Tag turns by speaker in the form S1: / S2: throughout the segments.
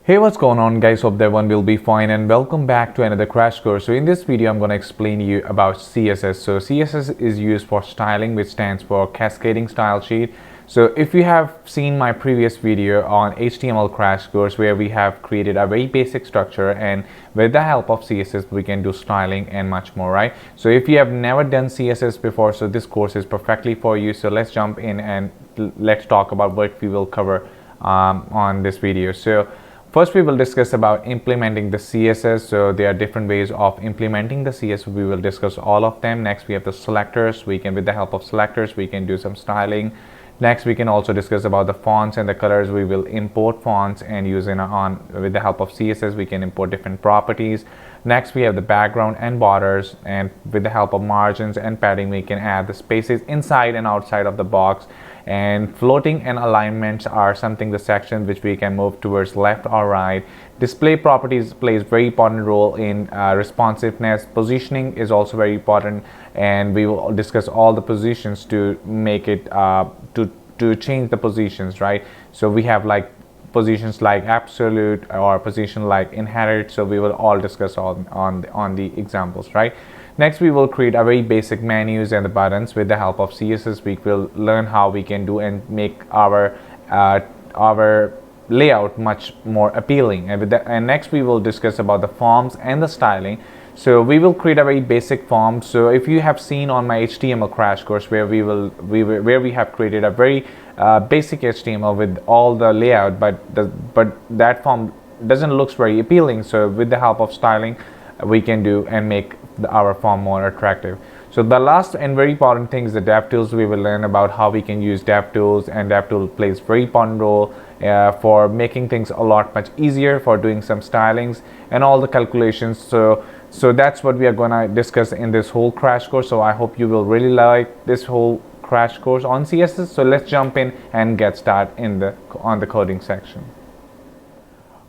S1: Hey, what's going on guys? Hope that everyone will be fine and welcome back to another crash course. So in this video I'm going to explain to you about CSS. So CSS is used for styling, which stands for cascading style sheet. So if you have seen my previous video on HTML crash course where we have created a very basic structure, and with the help of CSS we can do styling and much more, right? So if you have never done CSS before, so this course is perfectly for you. So let's jump in and let's talk about what we will cover on this video. So first, we will discuss about implementing the CSS. So there are different ways of implementing the CSS. We will discuss all of them. Next, we have the selectors. With the help of selectors, we can do some styling. Next, we can also discuss about the fonts and the colors. We will import fonts and with the help of CSS, we can import different properties. Next, we have the background and borders, and with the help of margins and padding, we can add the spaces inside and outside of the box. And floating and alignments are the sections which we can move towards left or right. Display properties plays very important role in responsiveness. Positioning is also very important, and we will discuss all the positions to make it to change the positions, right? So we have like positions like absolute or position like inherit. So we will all discuss on the examples, right? Next, we will create a very basic menus and the buttons. With the help of CSS, we will learn how we can do and make our layout much more appealing. And next, we will discuss about the forms and the styling. So we will create a very basic form. So if you have seen on my HTML crash course where we have created a very basic HTML with all the layout, but that form doesn't look very appealing. So with the help of styling, we can do and make our form more attractive. So the last and very important thing is the DevTools. We will learn about how we can use DevTools, and DevTool plays very important role for making things a lot much easier, for doing some stylings and all the calculations. So that's what we are going to discuss in this whole crash course. So I hope you will really like this whole crash course on CSS. So let's jump in and get started on the coding section.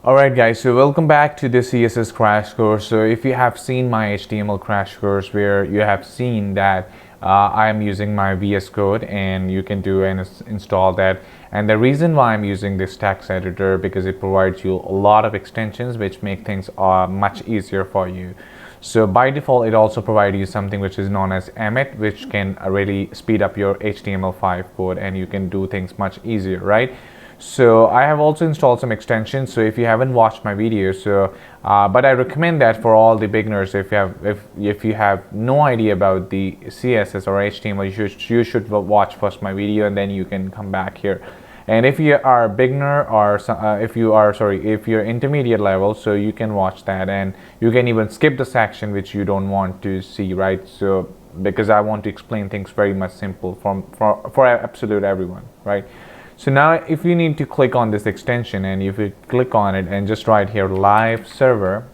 S1: Alright guys, so welcome back to the CSS crash course. So if you have seen my HTML crash course where you have seen that I am using my VS Code, and you can do and install that. And the reason why I'm using this text editor, because it provides you a lot of extensions which make things much easier for you. So by default, it also provides you something which is known as Emmet, which can really speed up your HTML5 code, and you can do things much easier, right? So I have also installed some extensions. So if you haven't watched my video, but I recommend that for all the beginners. If you have no idea about the CSS or HTML, you should watch first my video, and then you can come back here. And if you are a beginner, or if you're intermediate level, so you can watch that, and you can even skip the section which you don't want to see, right? So because I want to explain things very much simple for absolute everyone, right? So now if you need to click on this extension, and if you click on it and just write here live server,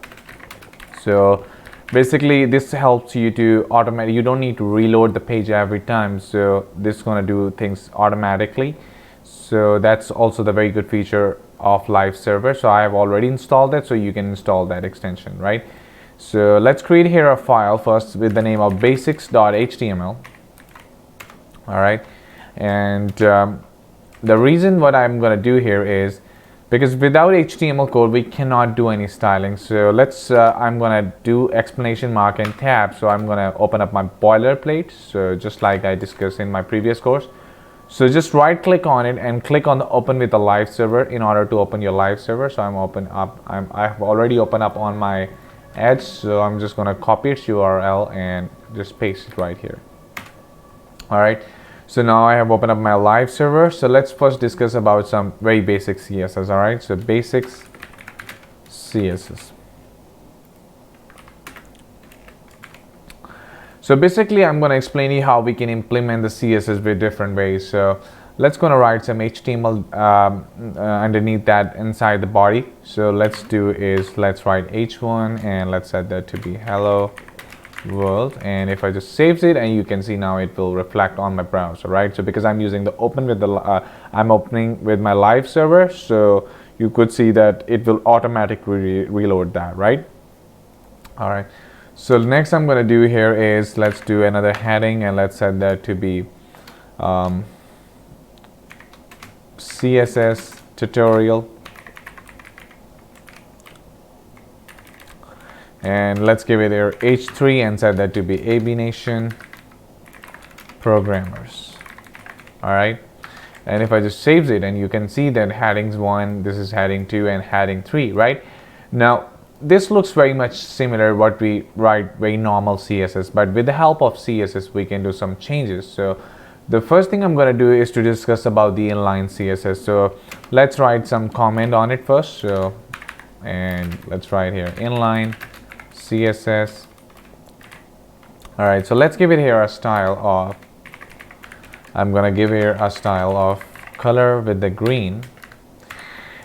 S1: so basically this helps you to you don't need to reload the page every time. So this is going to do things automatically. So that's also the very good feature of live server. So I have already installed it, so you can install that extension, right? So let's create here a file first with the name of basics.html. all right, and the reason what I'm going to do here is because without HTML code we cannot do any styling. So I'm going to do exclamation mark and tab. So I'm going to open up my boilerplate, so just like I discussed in my previous course. So just right click on it and click on the open with the live server in order to open your live server. So I have already opened up on my Edge, so I'm just going to copy its URL and just paste it right here. All right. So now I have opened up my live server. So let's first discuss about some very basic CSS. All right, so basics CSS. So basically I'm going to explain you how we can implement the CSS with different ways. So let's going to write some HTML underneath that inside the body. So let's write h1 and let's set that to be hello world, and if I just saves it, and you can see now it will reflect on my browser, right? So because I'm using the I'm opening with my live server, so you could see that it will automatically reload that, right? All right, so next I'm going to do here is let's do another heading, and let's set that to be CSS tutorial. and let's give it here H3 and set that to be AB Nation Programmers. All right, and if I just saves it, and you can see that headings 1, this is heading 2 and heading 3, right? Now this looks very much similar what we write very normal CSS, but with the help of CSS we can do some changes. So the first thing I'm going to do is to discuss about the inline CSS. So let's write some comment on it first. So, and let's write here inline CSS. All right, so let's give it here a style of, I'm going to give here a style of color with the green.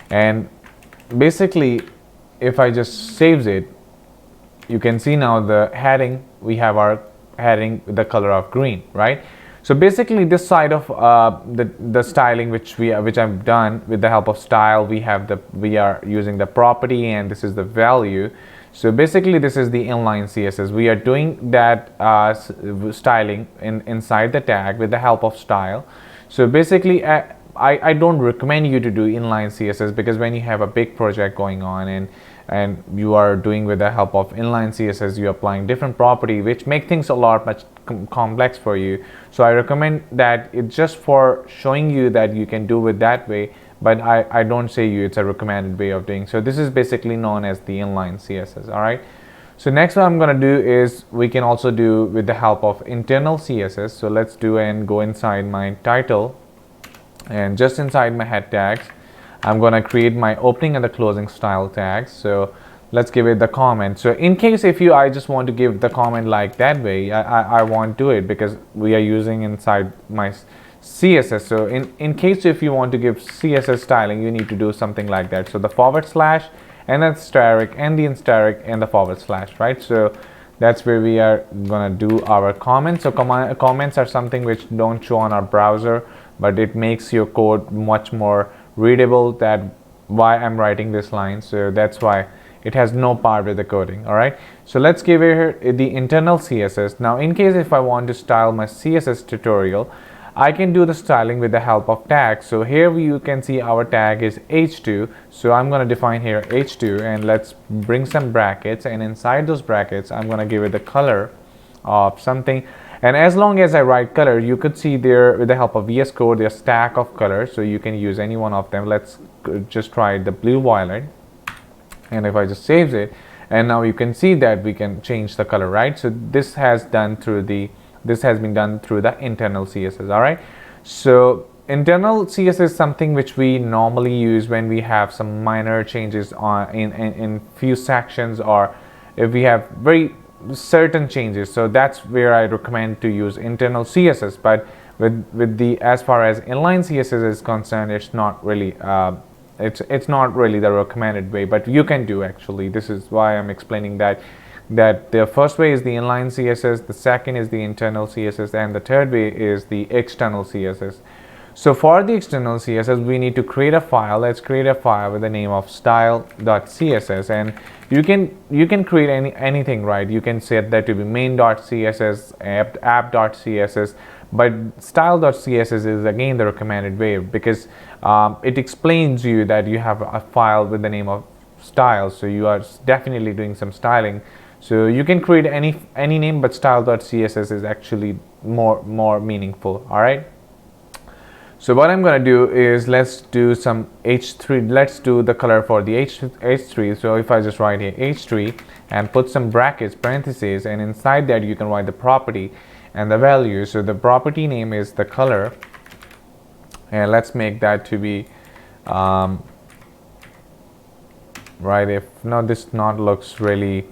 S1: And basically if I just saves it, you can see now the heading, we have our heading with the color of green, right? So basically this side of the styling which I've done with the help of style, we are using the property, and this is the value. So basically this is the inline CSS. We are doing that styling inside the tag with the help of style. So basically I don't recommend you to do inline CSS, because when you have a big project going on and you are doing with the help of inline CSS, you're applying different property which make things a lot much complex for you. So I recommend that it's just for showing you that you can do it that way, but I don't say you it's a recommended way of doing. So this is basically known as the inline CSS. All right, so next what I'm going to do is we can also do with the help of internal CSS. So let's do and go inside my title, and just inside my head tags I'm going to create my opening and the closing style tags. So let's give it the comment. So in case if I just want to give the comment like that way, I won't do it, because we are using inside my CSS. So in case if you want to give CSS styling, you need to do something like that. So the / and then asterisk and the asterisk and the /, right? So that's where we are gonna do our comments. So comments are something which don't show on our browser, but it makes your code much more readable, that why I'm writing this line. So that's why it has no part with the coding. All right, so let's give here the internal CSS. Now in case if I want to style my CSS tutorial, I can do the styling with the help of tags. So here you can see our tag is h2. So I'm going to define here h2, and let's bring some brackets, and inside those brackets I'm going to give it the color of something. And as long as I write color, you could see there with the help of VS Code there's stack of colors, so you can use any one of them. Let's just try the blue violet, and if I just saves it, and now you can see that we can change the color, right? So this has been done through the internal CSS. All right, so internal CSS is something which we normally use when we have some minor changes on in few sections, or if we have very certain changes. So that's where I recommend to use internal CSS. But with the as far as inline CSS is concerned, it's not really it's not really the recommended way, but you can do actually. This is why I'm explaining that the first way is the inline CSS, the second is the internal CSS, and the third way is the external CSS. So for the external CSS, we need to create a file. Let's create a file with the name of style.css, and you can create anything, right? You can set that to be main.css, app.css, but style.css is again the recommended way, because it explains you that you have a file with the name of style, so you are definitely doing some styling. So you can create any name, but style.css is actually more meaningful. All right, so what I'm going to do is let's do some h3. Let's do the color for the h3. So if I just write here h3 and put some brackets, parentheses, and inside that you can write the property and the value. So the property name is the color, and let's make that to be right. If no, this not looks really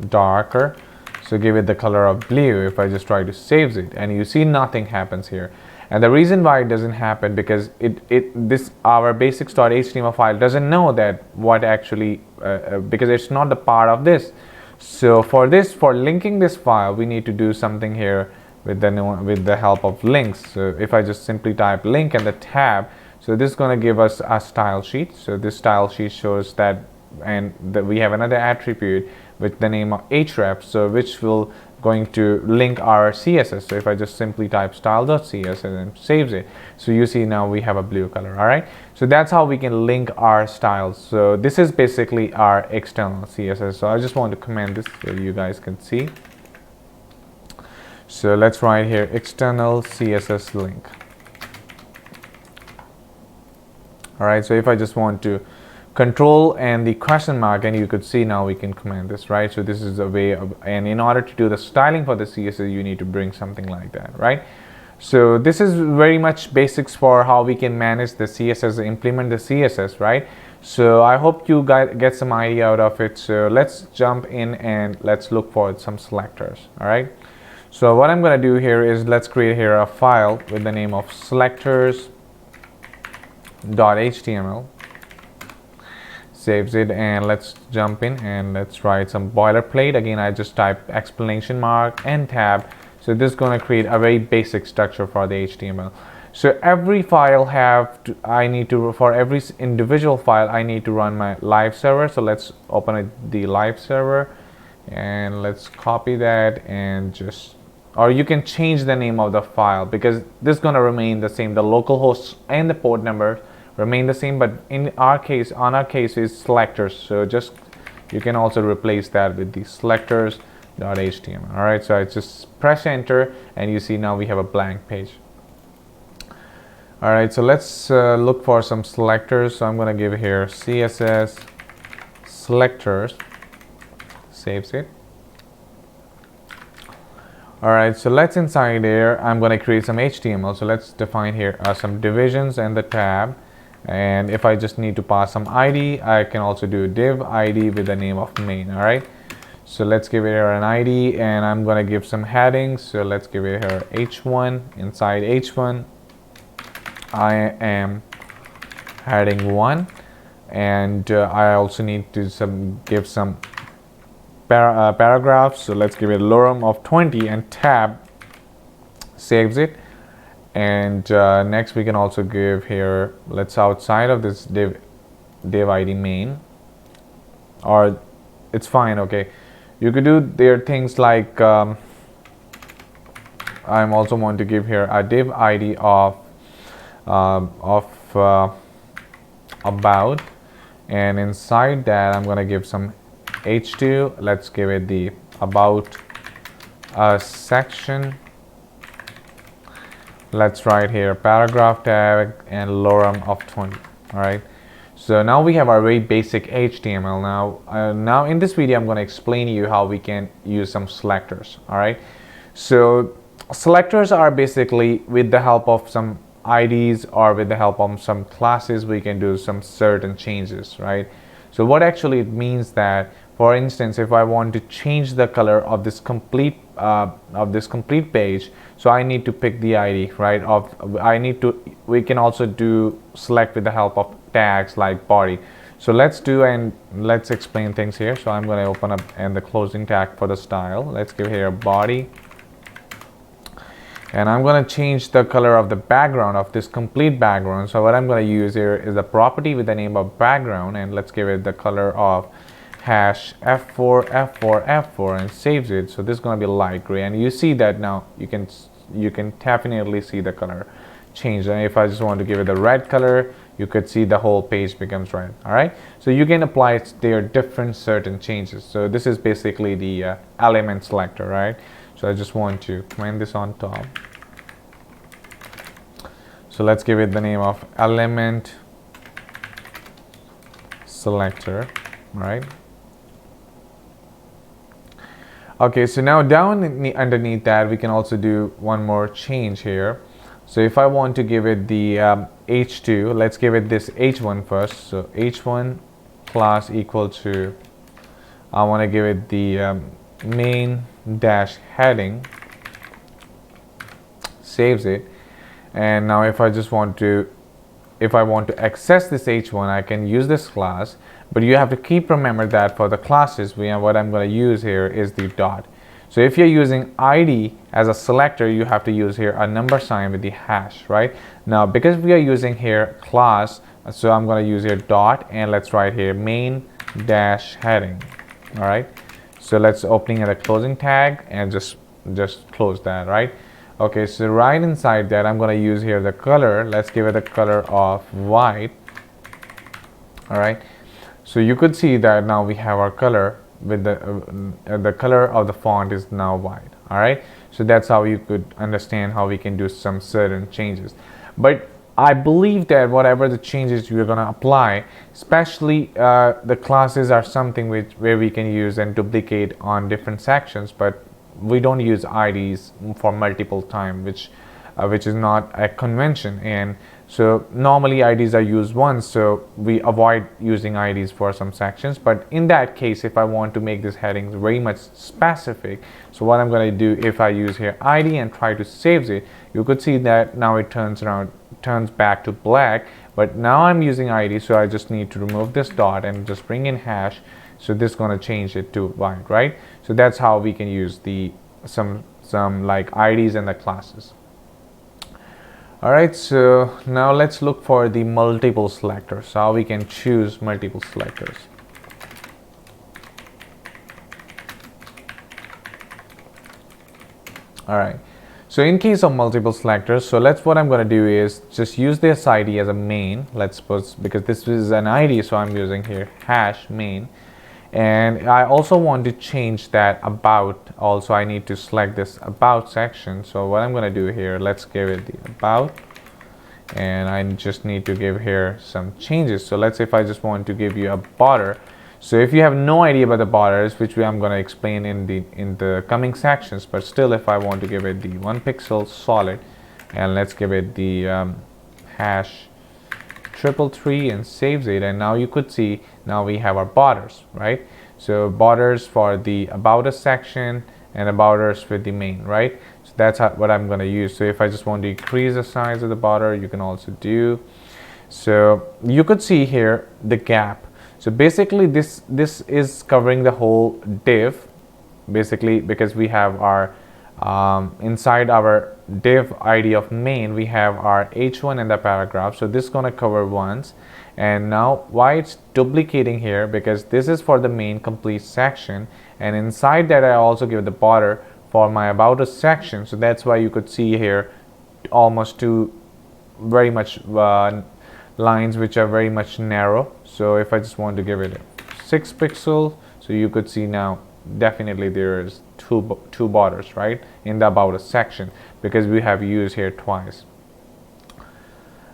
S1: darker, so give it the color of blue. If I just try to save it, and you see nothing happens here. And the reason why it doesn't happen, because our basics.html file doesn't know that what actually because it's not the part of this. So for linking this file, we need to do something here with the help of links. So if I just simply type link and the tab, so this is going to give us a style sheet. So this style sheet shows that, and we have another attribute with the name of href, so which will going to link our CSS. So if I just simply type style.cs and then saves it, so you see now we have a blue color. All right, so that's how we can link our styles. So this is basically our external CSS. So I just want to comment this so you guys can see. So let's write here external CSS link. All right, so if I just want to control and the question mark, and you could see now we can command this, right? So this is a way of, and in order to do the styling for the CSS, you need to bring something like that, right? So this is very much basics for how we can manage the CSS, implement the CSS, right? So I hope you guys get some idea out of it. So let's jump in and let's look for some selectors. All right, so what I'm going to do here is let's create here a file with the name of selectors.html. Saves it, and let's jump in and let's write some boilerplate. Again, I just type exclamation mark and tab. So this is going to create a very basic structure for the HTML. So every file for every individual file I need to run my live server. So let's open the live server and let's copy that, and just, or you can change the name of the file because this is going to remain the same. The local host and the port number remain the same, but on our case is selectors. So just, you can also replace that with the selectors.html. all right, so I just press enter and you see now we have a blank page. All right, so let's look for some selectors. So I'm going to give here CSS selectors, saves it. All right, so let's inside there, I'm going to create some HTML. So let's define here some divisions and the tab. And if I just need to pass some ID, I can also do div ID with the name of main. All right, so let's give it here an ID, and I'm going to give some headings. So let's give it here h1. Inside h1 I am heading 1, and I also need to give some paragraphs. So let's give it a lorem of 20 and tab, saves it. And next we can also give here, let's outside of this div ID main, or it's fine, okay, you could do there things like I'm also want to give here a div ID of about, and inside that I'm going to give some h2. Let's give it the about section. Let's write here paragraph tag and lorem of 20. All right, so now we have our very basic HTML. Now in this video I'm going to explain to you how we can use some selectors. All right, so selectors are basically with the help of some IDs or with the help of some classes we can do some certain changes, right? So what actually it means that, for instance, if I want to change the color of this complete page, so I need to pick the ID, right? We can also do select with the help of tags like body. So let's explain things here. So I'm going to open up and the closing tag for the style. Let's give here a body, and I'm going to change the color of the background of this complete background. So what I'm going to use here is a property with the name of background, and let's give it the color of hash F4 F4 F4 and saves it. So this is going to be light gray, and you see that now you can definitely see the color change. And if I just want to give it the red color, you could see the whole page becomes red. All right, so you can apply their different certain changes. So this is basically the element selector, right? So I just want to comment this on top. So let's give it the name of element selector. All right. Okay, so now down underneath that we can also do one more change here. So if I want to give it the h2, let's give it this h1 first. So h1 class equal to, I want to give it the main dash heading, saves it. And now if I want to access this h1, I can use this class, but you have to remember that for the classes what I'm going to use here is the dot. So if you're using ID as a selector, you have to use here a number sign with the hash, right? Now because we are using here class, so I'm going to use here dot, and let's write here main dash heading. All right, So let's opening and a closing tag and just close that, right? Okay, so right inside that I'm going to use here the color. Let's give it a color of white. All right, so you could see that now we have our color with the color of the font is now white. All right, so that's how you could understand how we can do some certain changes. But I believe that whatever the changes you're going to apply, especially the classes are something where we can use and duplicate on different sections, but we don't use IDs for multiple time, which is not a convention. And so normally IDs are used once, so we avoid using IDs for some sections. But in that case, if I want to make this headings very much specific, so what I'm going to do, if I use here ID and try to save it, you could see that now it turns back to black. But now I'm using ID, so I just need to remove this dot and just bring in hash. So this is going to change it to white, right? So that's how we can use the some like IDs and the classes. All right, so now let's look for the multiple selectors. So how we can choose multiple selectors. All right, so in case of multiple selectors, so what I'm going to do is just use this ID as a main. Let's suppose, because this is an ID, so I'm using here hash main. And I also want to change that about. Also, I need to select this about section. So what I'm going to do here, let's give it the about, and I just need to give here some changes. So let's say if I just want to give you a border. So if you have no idea about the borders, which I'm going to explain in the coming sections, but still, if I want to give it the 1 pixel solid, and let's give it the hash 333 and saves it, and now you could see now we have our borders, right? So borders for the about us section and the borders with the main, right? So that's what I'm going to use. So if I just want to increase the size of the border, you can also do. So you could see here the gap. So basically this is covering the whole div, basically, because we have our inside our div ID of main, we have our h1 and the paragraph. So this is going to cover once. And now why it's duplicating here, because this is for the main complete section, and inside that I also give the border for my about us section. So that's why you could see here almost two very much lines which are very much narrow. So if I just want to give it 6 pixels, so you could see now definitely there is two borders, right, in the about us section, because we have used here twice.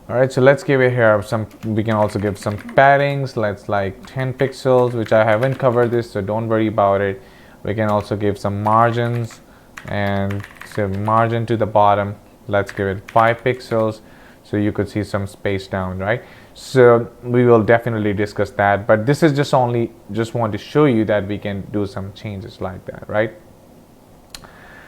S1: All right, so let's give it here some, we can also give some paddings. Let's like 10 pixels, which I haven't covered this, so don't worry about it. We can also give some margins, and so margin to the bottom, let's give it 5 pixels, so you could see some space down, right? So we will definitely discuss that, but this is just want to show you that we can do some changes like that, right?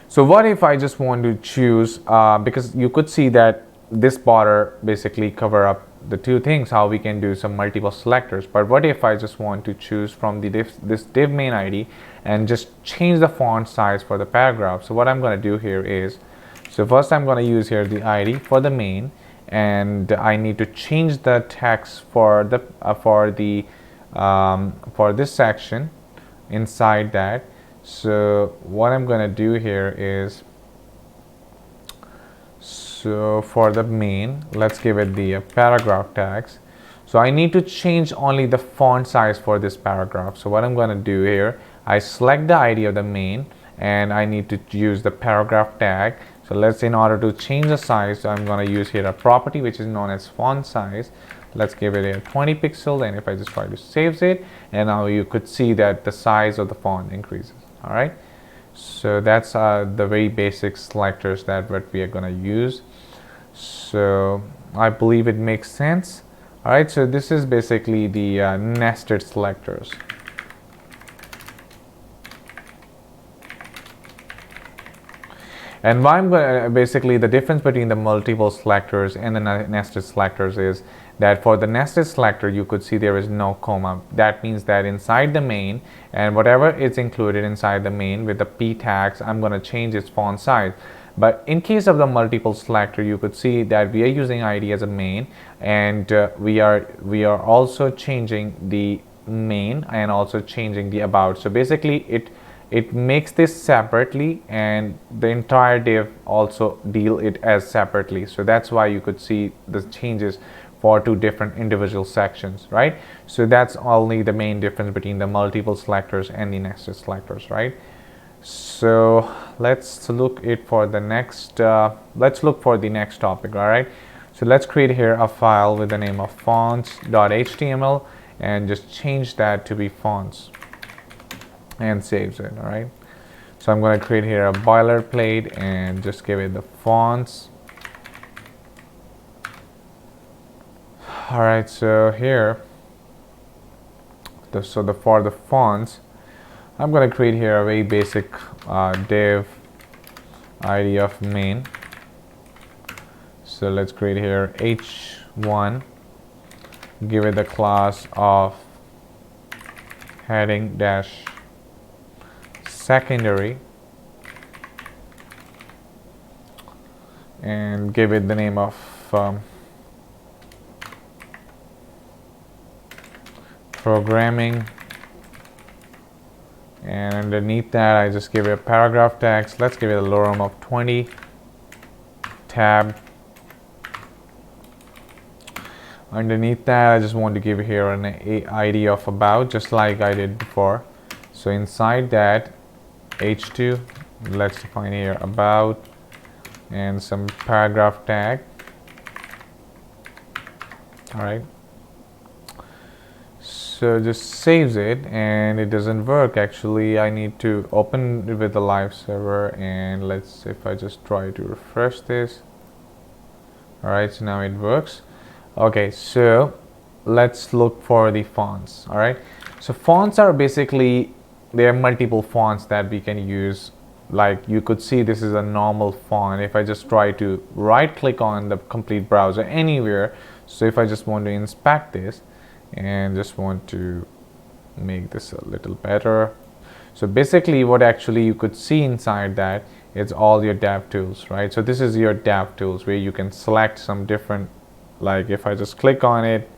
S1: So what if I just want to choose, because you could see that this border basically cover up the two things, how we can do some multiple selectors. But what if I just want to choose from the this div main ID and just change the font size for the paragraph? So what I'm going to do here is, so first I'm going to use here the ID for the main, and I need to change the text for the for this section inside that. So what I'm going to do here is, so for the main, let's give it the paragraph tags. So I need to change only the font size for this paragraph. So what I'm going to do here, I select the ID of the main, and I need to use the paragraph tag. So let's, in order to change the size, so I'm going to use here a property which is known as font size. Let's give it a 20 pixel, and if I just try to save it, and now you could see that the size of the font increases. All right, so that's the very basic selectors that what we are going to use. So I believe it makes sense. All right, so this is basically the nested selectors. And why I'm going to, basically the difference between the multiple selectors and the nested selectors is that for the nested selector, you could see there is no comma. That means that inside the main, and whatever is included inside the main with the p tags, I'm going to change its font size. But in case of the multiple selector, you could see that we are using ID as a main, and we are also changing the main and also changing the about. So basically it it makes this separately, and the entire div also deal it as separately. So that's why you could see the changes for two different individual sections, right? So that's only the main difference between the multiple selectors and the nested selectors, right? So let's look it for the next let's look for the next topic. All right, so let's create here a file with the name of fonts.html and just change that to be fonts and saves it. All right, so I'm going to create here a boilerplate and just give it the fonts. All right, so here for the fonts, I'm going to create here a very basic div id of main. So let's create here h1, give it the class of heading dash secondary, and give it the name of programming, and underneath that I just give it a paragraph text. Let's give it a lorem of 20 tab. Underneath that I just want to give here an ID of about, just like I did before. So inside that h2, let's define here about and some paragraph tag. All right, so just saves it, and it doesn't work. Actually, I need to open it with the live server, and let's, if I just try to refresh this. All right, so now it works. Okay, so let's look for the fonts. All right, so fonts are basically, there are multiple fonts that we can use. Like you could see, this is a normal font. If I just try to right click on the complete browser anywhere, so if I just want to inspect this and just want to make this a little better, so basically what actually you could see inside that, it's all your dev tools, right? So this is your dev tools where you can select some different, like if I just click on it,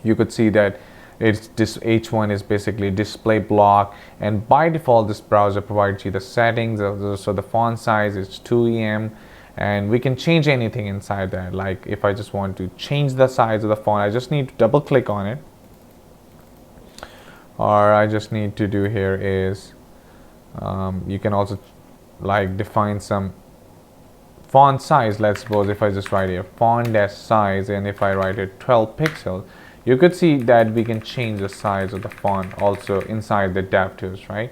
S1: you could see that it's this h1 is basically display block, and by default this browser provides you the settings. So the font size is 2em, and we can change anything inside that. Like if I just want to change the size of the font, I just need to double click on it, or I just need to do here is you can also like define some font size. Let's suppose if I just write here font dash size, and if I write it 12 pixels, you could see that we can change the size of the font also inside the DevTools, right?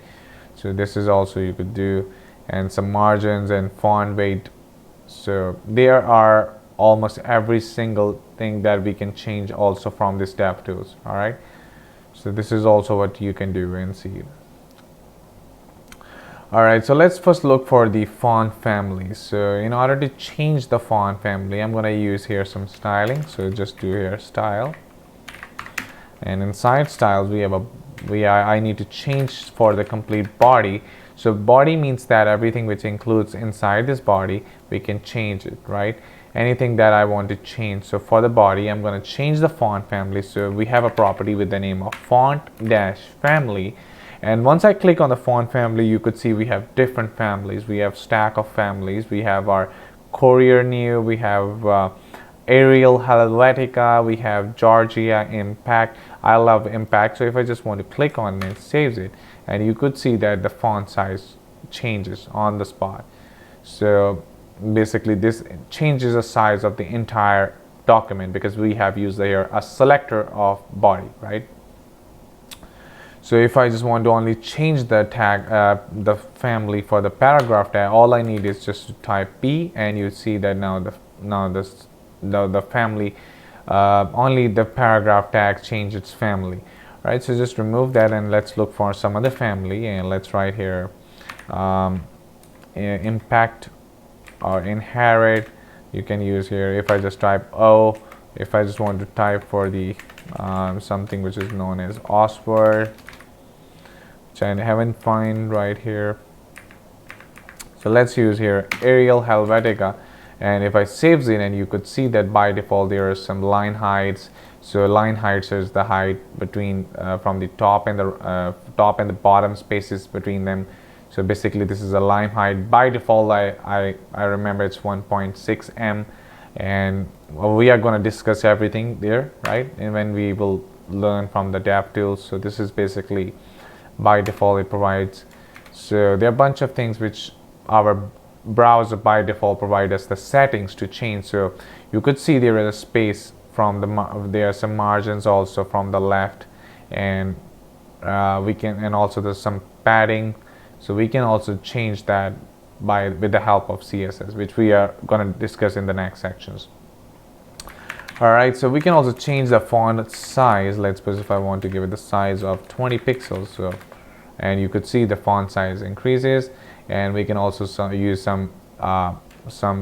S1: So this is also you could do, and some margins and font weight. So there are almost every single thing that we can change also from this DevTools. All right, so this is also what you can do and see. All right, so let's first look for the font family. So in order to change the font family, I'm going to use here some styling. So just do here style, and inside styles we have I need to change for the complete body. So body means that everything which includes inside this body, we can change it, right? Anything that I want to change. So for the body, I'm going to change the font family. So we have a property with the name of font dash family. And once I click on the font family, you could see we have different families. We have stack of families. We have our Courier New, we have Arial Helvetica, we have Georgia Impact. I love Impact. So if I just want to click on it, it saves it, and you could see that the font size changes on the spot. So basically this changes the size of the entire document, because we have used here a selector of body, right? So if I just want to only change the tag, the family for the paragraph tag, all I need is just to type P, and you see that now the family, only the paragraph tag changed its family, right? So just remove that, and let's look for some other family, and let's write here impact or inherit. You can use here, if I just type O, if I just want to type for the something which is known as Oswald, which I haven't find right here. So let's use here Arial Helvetica, And if I save it, and you could see that by default there are some line heights. So line heights is the height between from the top and the bottom spaces between them. So basically this is a line height. By default I remember it's 1.6 m, and we are going to discuss everything there, right? And when we will learn from the dev tools. So this is basically by default it provides. So there are a bunch of things which our browser by default provide us the settings to change. So you could see there is a space from there are some margins also from the left, and we can, and also there's some padding, so we can also change that with the help of CSS, which we are going to discuss in the next sections. Alright, so we can also change the font size. Let's suppose if I want to give it the size of 20 pixels, so, and you could see the font size increases. And we can also use some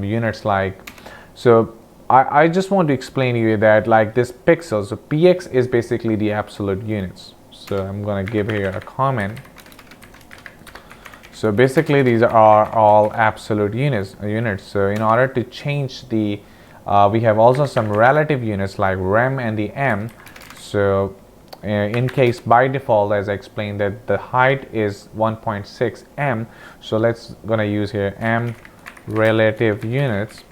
S1: units like, so I just want to explain to you that like this pixel, so px is basically the absolute units. So I'm going to give here a comment. So basically these are all absolute units. So in order to change the we have also some relative units like rem and the m. So in case by default, as I explained, that the height is 1.6 m, so let's gonna use here m relative units,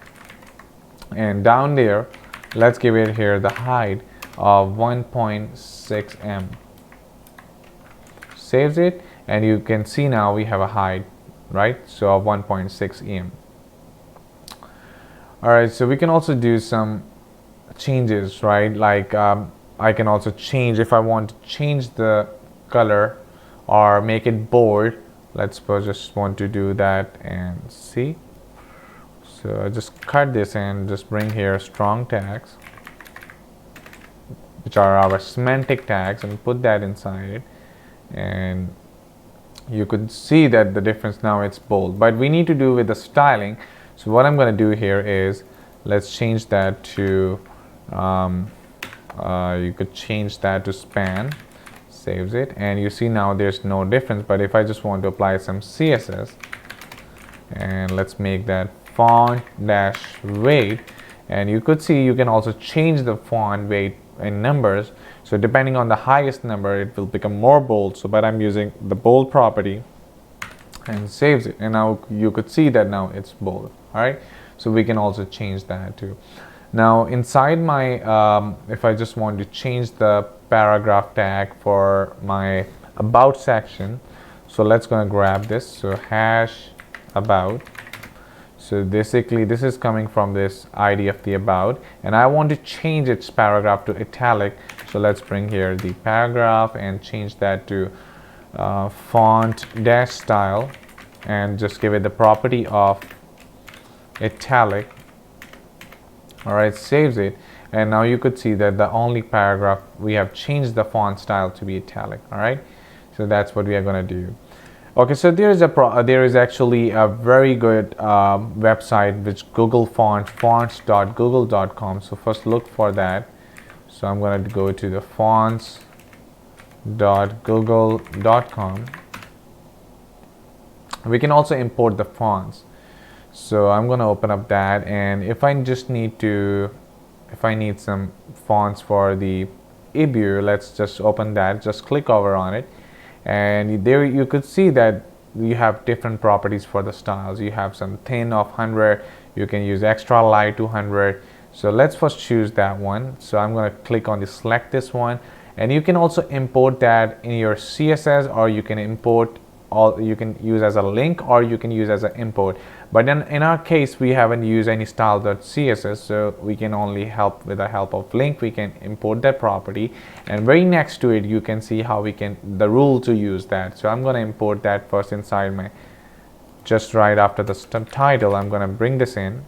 S1: and down there let's give it here the height of 1.6 m. Saves it, and you can see now we have a height, right, so of 1.6 em. Alright, so we can also do some changes, right, like I can also change, if I want to change the color or make it bold, let's suppose just want to do that, and see. So I just cut this and just bring here strong tags, which are our semantic tags, and put that inside it, and you could see that the difference now it's bold. But we need to do with the styling. So what I'm going to do here is let's change that to you could change that to span, saves it, and you see now there's no difference. But if I just want to apply some CSS, and let's make that font dash weight, and you could see you can also change the font weight in numbers. So depending on the highest number it will become more bold. So but I'm using the bold property, and saves it, and now you could see that now it's bold. All right, so we can also change that too. Now inside my if I just want to change the paragraph tag for my about section, so let's gonna grab this, so hash about. So basically this is coming from this ID of the about, and I want to change its paragraph to italic. So let's bring here the paragraph and change that to font dash style, and just give it the property of italic. Alright, saves it, and now you could see that the only paragraph we have changed the font style to be italic. Alright, so that's what we are going to do. Okay, so there is actually a very good website which Google Fonts, fonts.google.com. So first look for that. So I'm going to go to the fonts.google.com. We can also import the fonts. So I'm going to open up that, and if I need some fonts for the EBU, let's just open that, just click over on it, and there you could see that you have different properties for the styles. You have some thin of 100, you can use extra light 200. So let's first choose that one. So I'm going to click on the select this one, and you can also import that in your CSS, or you can import you can use as a link, or you can use as an import. But then in our case we haven't used any style.css, so we can only help with the help of link. We can import that property, and very next to it you can see how we can the rule to use that. So I'm going to import that first inside my, just right after the title. I'm going to bring this in,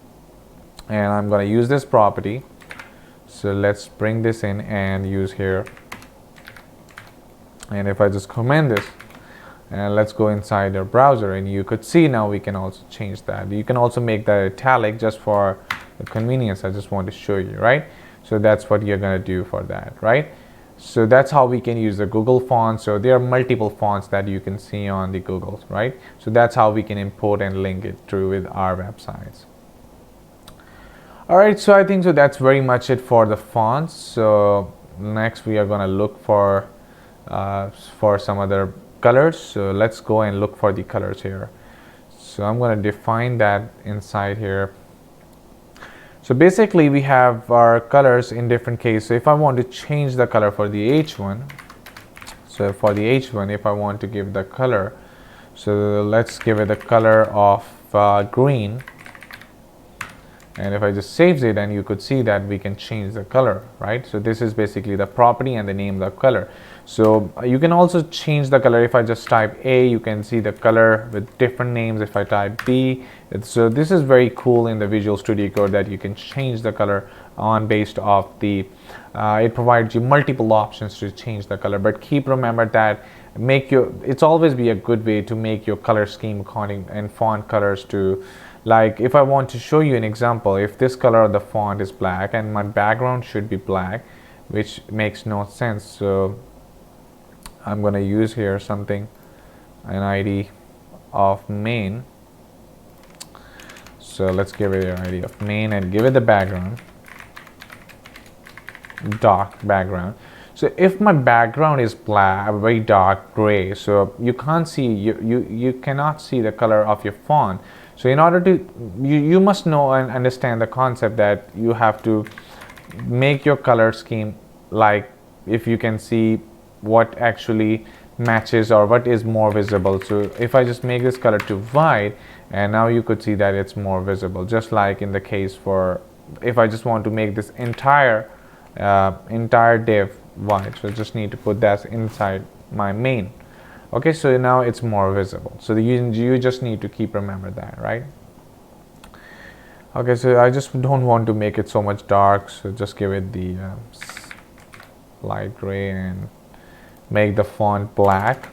S1: and I'm going to use this property. So let's bring this in and use here, and if I just comment this, and let's go inside your browser, and you could see now we can also change that. You can also make that italic just for the convenience. I just want to show you, right? So that's what you're going to do for that, right? So that's how we can use the Google fonts. So there are multiple fonts that you can see on the Google, right? So that's how we can import and link it through with our websites. All right, so I think so that's very much it for the fonts. So next we are going to look for some other colors. So let's go and look for the colors here. So I'm going to define that inside here. So basically we have our colors in different cases. So if I want to change the color for the H1, so for the H1, if I want to give the color, so let's give it a color of green. And if I just saves it, and you could see that we can change the color, right? So this is basically the property and the name of the color. So you can also change the color. If I just type A, you can see the color with different names. If I type B, so this is very cool in the Visual Studio Code that you can change the color on based off the it provides you multiple options to change the color. But keep remember that it's always be a good way to make your color scheme according and font colors to, like if I want to show you an example, if this color of the font is black and my background should be black, which makes no sense. So I'm going to use here something, an ID of main. So let's give it an ID of main and give it the background, dark background. So if my background is black, very dark gray, so you can't see, you cannot see the color of your font. So in order to, you must know and understand the concept that you have to make your color scheme, like if you can see what actually matches or what is more visible. So if I just make this color to white, and now you could see that it's more visible, just like in the case for, if I just want to make this entire div white, so I just need to put that inside my main. Okay, so now it's more visible. So you just need to keep remember that, right? Okay, so I just don't want to make it so much dark, so just give it the light gray and make the font black.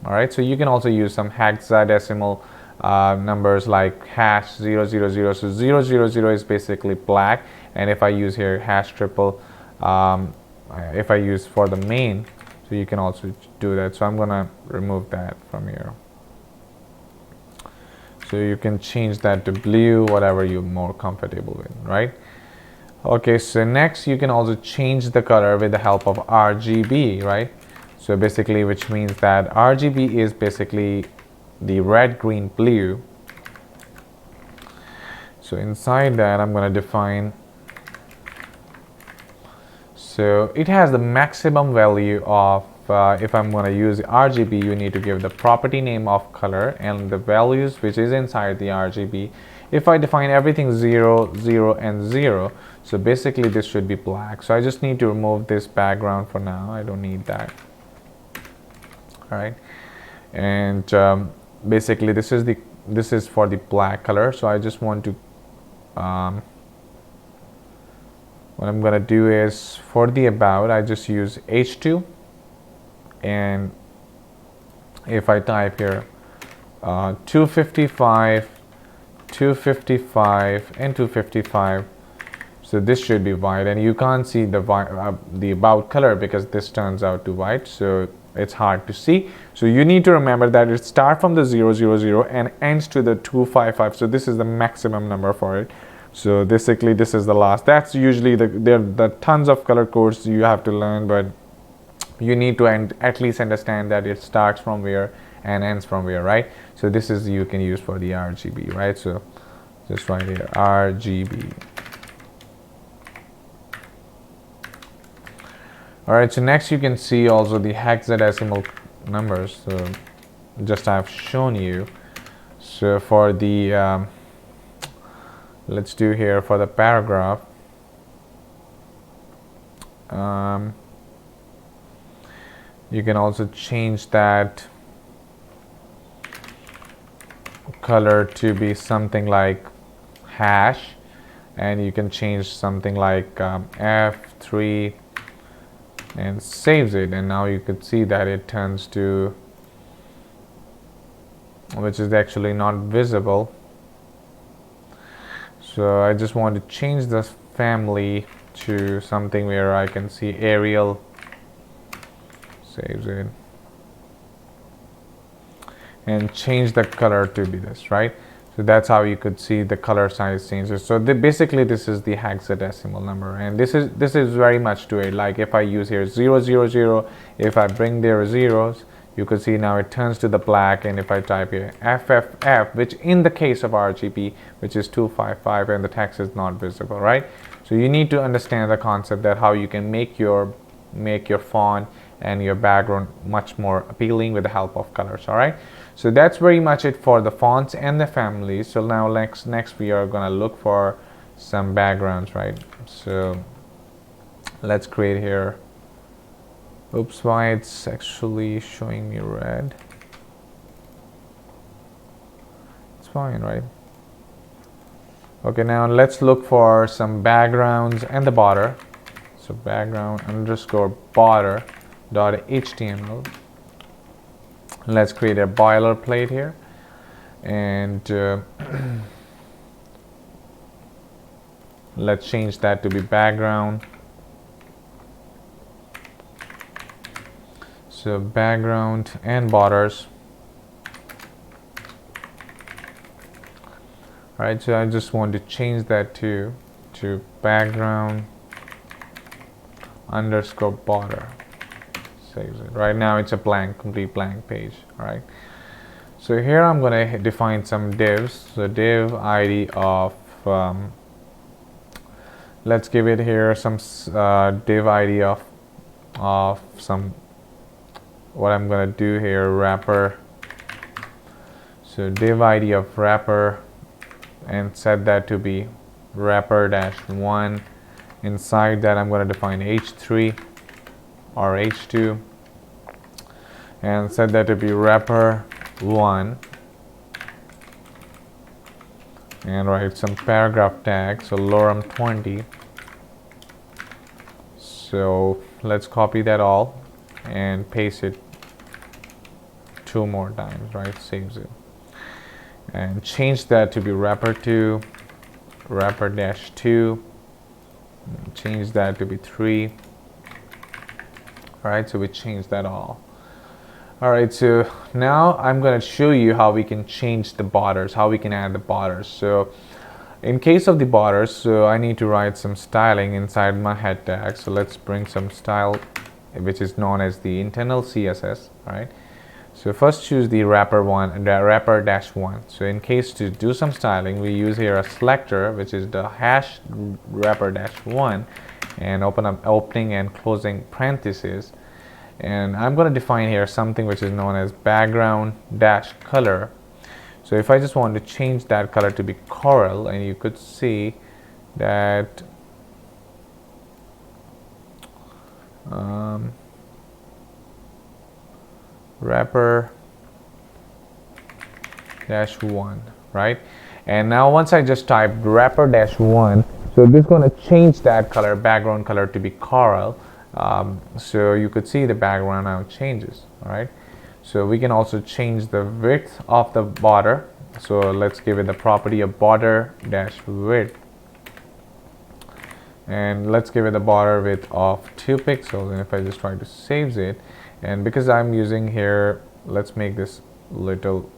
S1: All right, so you can also use some hexadecimal numbers like hash 000. So 000 is basically black, and if I use here hash triple, if I use for the main, so you can also do that. So I'm gonna remove that from here. So you can change that to blue, whatever you're more comfortable with, right? Okay, so next you can also change the color with the help of RGB, right? So basically, which means that RGB is basically the red, green, blue. So inside that, I'm gonna define, so it has the maximum value of, if I'm going to use RGB, you need to give the property name of color and the values which is inside the RGB. If I define everything 0, 0, and 0, so basically this should be black. So I just need to remove this background for now. I don't need that. All right, and basically this is for the black color. So I just want to what I'm gonna do is for the about, I just use H2, and if I type here 255, 255, and 255, so this should be white, and you can't see the about color because this turns out to white, so it's hard to see. So you need to remember that it starts from the 000 and ends to the 255. So this is the maximum number for it. So basically this is the last. That's usually the tons of color codes you have to learn, but you need to at least understand that it starts from where and ends from where, right? So this is you can use for the RGB, right? So just right here, RGB. All right, so next you can see also the hexadecimal numbers. So just I've shown you. So for the let's do here for the paragraph. You can also change that color to be something like hash, and you can change something like F3 and saves it, and now you could see that it turns to, which is actually not visible. So I just want to change this family to something where I can see Arial, saves it, and change the color to be this, right? So that's how you could see the color size changes. So basically this is the hexadecimal number, and this is very much to it. Like if I use here 000, if I bring there zeros, you could see now it turns to the black. And if I type here FFF, which in the case of RGB, which is 255, and the text is not visible, right? So you need to understand the concept that how you can make your font and your background much more appealing with the help of colors. All right, so that's very much it for the fonts and the families. So now next we are gonna look for some backgrounds, right? So let's create here. Oops, why it's actually showing me red? It's fine, right? Okay, now let's look for some backgrounds and the border. So background underscore border dot html. Let's create a boilerplate here, and let's change that to be background. So background and borders. All right, so I just want to change that to background underscore border. Saves it. Right now it's a blank, complete blank page. All right, so here I'm going to define some divs. So div id of let's give it here some div id of some, what I'm going to do here, wrapper. So div id of wrapper, and set that to be wrapper -1. Inside that I'm going to define h3 or h2, and set that to be wrapper 1, and write some paragraph tag, so lorem 20. So let's copy that all and paste it 2 more times, right? Saves it, and change that to be wrapper 2, wrapper -2, change that to be 3. All right, so we changed that all. All right, so now I'm going to show you how we can change the borders, how we can add the borders. So in case of the borders, so I need to write some styling inside my head tag. So let's bring some style, which is known as the internal CSS. All right, so first choose the wrapper -1. So in case to do some styling, we use here a selector, which is the hash wrapper -1, and open up opening and closing parentheses. And I'm going to define here something which is known as background -color. So if I just want to change that color to be coral, and you could see that wrapper -1, right? And now once I just type wrapper -1, so this is going to change that color, background color, to be coral. So you could see the background now changes. All right, so we can also change the width of the border. So let's give it the property of border -width, and let's give it the border width of 2 pixels. And if I just try to save it, and because I'm using here, let's make this little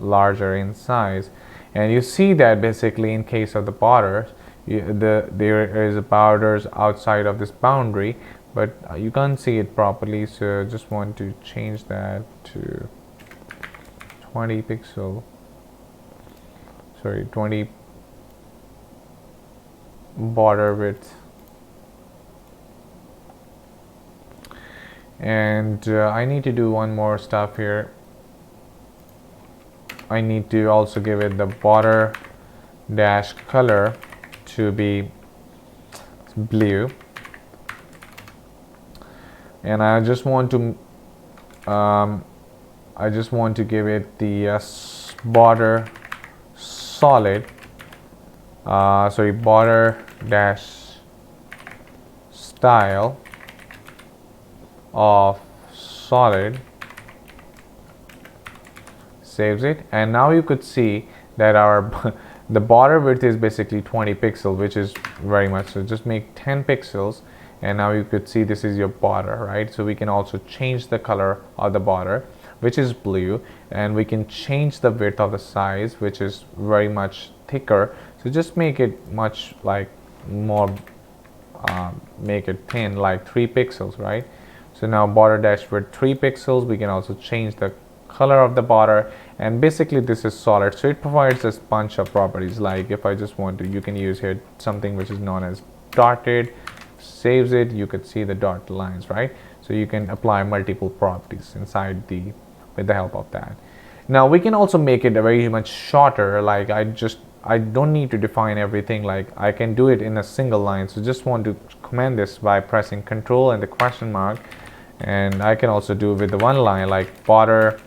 S1: larger in size, and you see that basically in case of the borders, there is a borders outside of this boundary, but you can't see it properly. So just want to change that to 20 pixel, sorry, 20 border width. And I need to do one more stuff here. I need to also give it the border -color to be blue, and I just want to give it the border solid, sorry, border -style of solid. Saves it, and now you could see that our the border width is basically 20 pixels, which is very much. So just make 10 pixels, and now you could see this is your border, right? So we can also change the color of the border. which is blue, and we can change the width of the size, which is very much thicker. So just make it much like more, make it thin, like 3 pixels, right? So now border dash width 3 pixels. We can also change the color of the border, and basically this is solid, so it provides us bunch of properties. Like if I just want to, you can use here something which is known as dotted, saves it, you could see the dot lines, right? So you can apply multiple properties inside with the help of that. Now we can also make it very much shorter. Like I don't need to define everything, like I can do it in a single line. So just want to command this by pressing Control and the question mark, and I can also do with the one line, like border,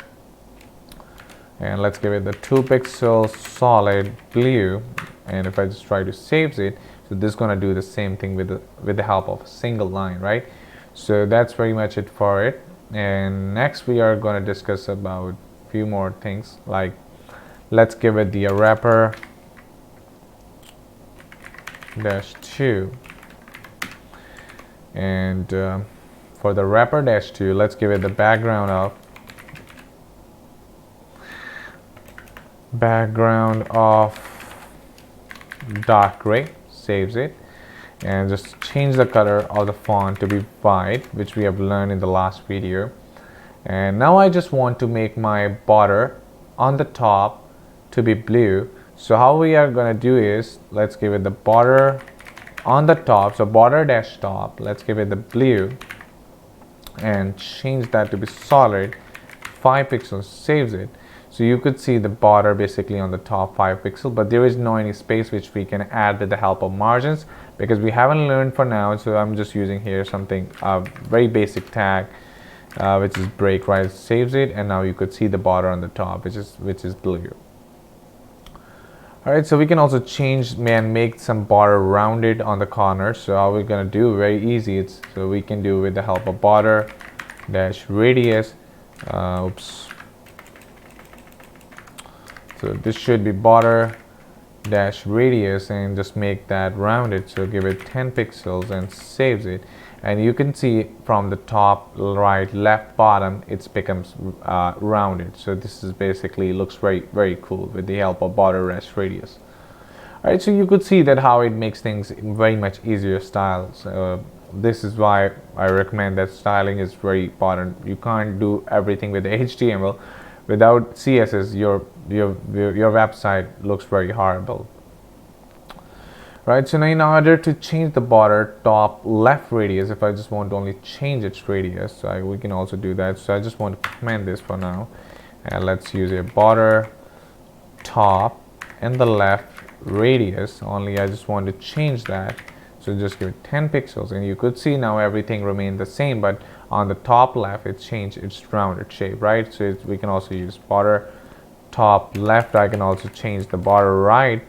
S1: and let's give it the 2 pixel solid blue. And if I just try to save it, so this is going to do the same thing with the help of a single line, right? So that's very much it for it. And next we are going to discuss about a few more things. Like let's give it the wrapper -2, and for the wrapper -2, let's give it the background of dark gray, saves it, and just change the color of the font to be white, which we have learned in the last video. And now I just want to make my border on the top to be blue. So how we are going to do is, let's give it the border on the top, so border dash top, let's give it the blue and change that to be solid 5 pixels, saves it. So you could see the border basically on the top 5 pixels, but there is no any space which we can add with the help of margins, because we haven't learned for now. So I'm just using here something very basic tag, which is break, right? Saves it, and now you could see the border on the top, which is blue. Alright, so we can also change and make some border rounded on the corners. So how we're going to do, very easy. So we can do with the help of border dash radius. So this should be border dash radius, and just make that rounded. So give it 10 pixels and saves it. And you can see from the top, right, left, bottom, it becomes rounded. So this is basically looks very, very cool with the help of border dash radius. All right, so you could see that how it makes things very much easier style. So this is why I recommend that styling is very important. You can't do everything with HTML. Without CSS, your website looks very horrible. Right, so now in order to change the border top left radius, if I just want to only change its radius, so we can also do that. So I just want to command this for now, and let's use a border top and the left radius only. I just want to change that, so just give it 10 pixels, and you could see now everything remained the same, but on the top left it changed its rounded shape, right? So we can also use border top left. I can also change the border right.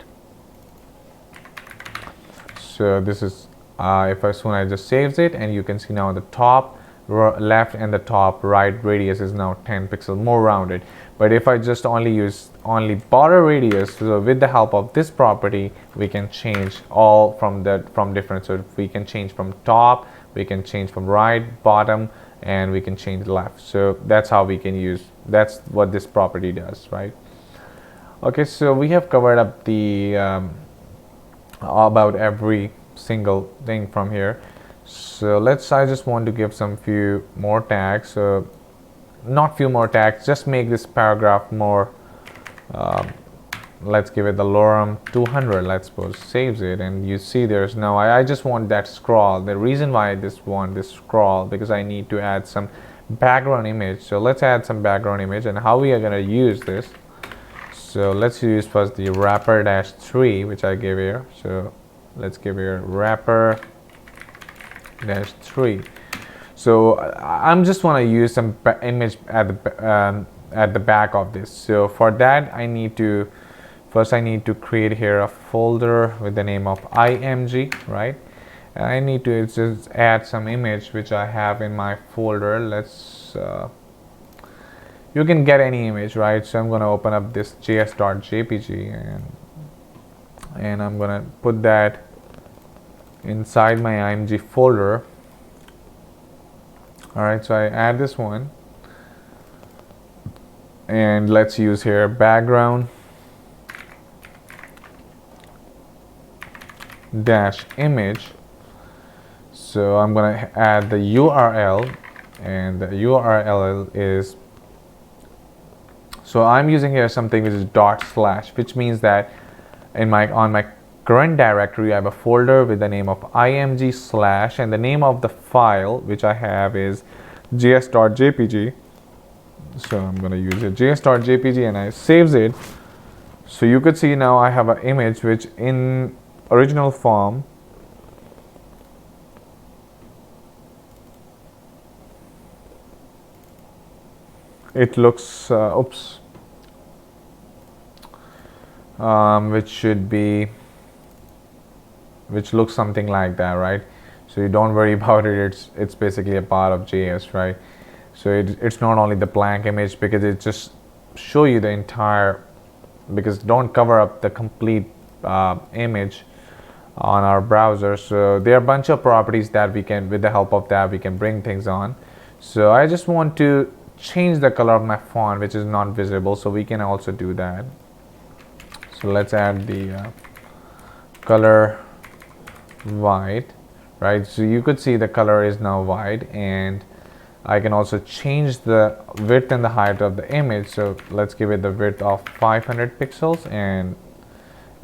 S1: So this is if I just saves it, and you can see now the top left and the top right radius is now 10 pixels more rounded. But if I just use border radius, so with the help of this property, we can change all from different. So we can change from top, we can change from right, bottom, and we can change left. So that's how we can use. That's what this property does, right? Okay, so we have covered up the about every single thing from here. So I just want to give some few more tags. So not few more tags, just make this paragraph more. Let's give it the lorem 200, let's suppose, saves it, and you see there's now I just want that scroll. The reason why I want this scroll, because I need to add some background image. So let's add some background image, and how we are going to use this. So let's use first the wrapper -3, which I gave here. So let's give here wrapper -3. So I'm just want to use some image at the back of this. So for that, I need to create here a folder with the name of img, right? And I need to just add some image which I have in my folder. Let's you can get any image, right? So I'm going to open up this js.jpg, and I'm going to put that inside my img folder. All right, so I add this one, and let's use here background dash image. So I'm going to add the URL, and the URL is, so I'm using here something which is /, which means that on my current directory I have a folder with the name of img/ and the name of the file which I have is js.jpg. So I'm going to use it js.jpg, and I saves it. So you could see now I have an image which in original form it looks which looks something like that, right? So you don't worry about it. It's basically a part of JS, right? So it's not only the blank image, because it just show you the entire, because don't cover up the complete image on our browser. So there are a bunch of properties that we can, with the help of that, we can bring things on. So I just want to change the color of my font, which is not visible, so we can also do that. So let's add the color white, right? So you could see the color is now white, and I can also change the width and the height of the image. So let's give it the width of 500 pixels, and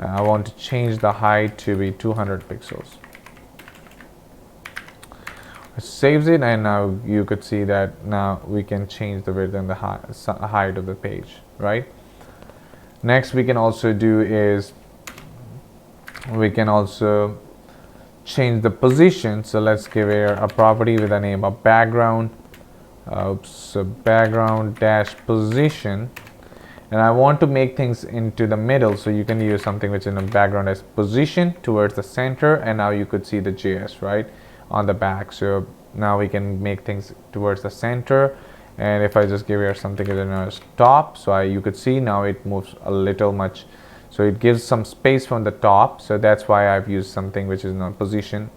S1: I want to change the height to be 200 pixels. It saves it, and now you could see that now we can change the width and the height of the page, right? Next we can also do is we can also change the position. So let's give here a property with the name of background background dash position, and I want to make things into the middle. So you can use something which in a background as position towards the center, and now you could see the JS right on the back. So now we can make things towards the center, and if I just give here something as top, so you could see now it moves a little much, so it gives some space from the top. So that's why I've used something which is not position.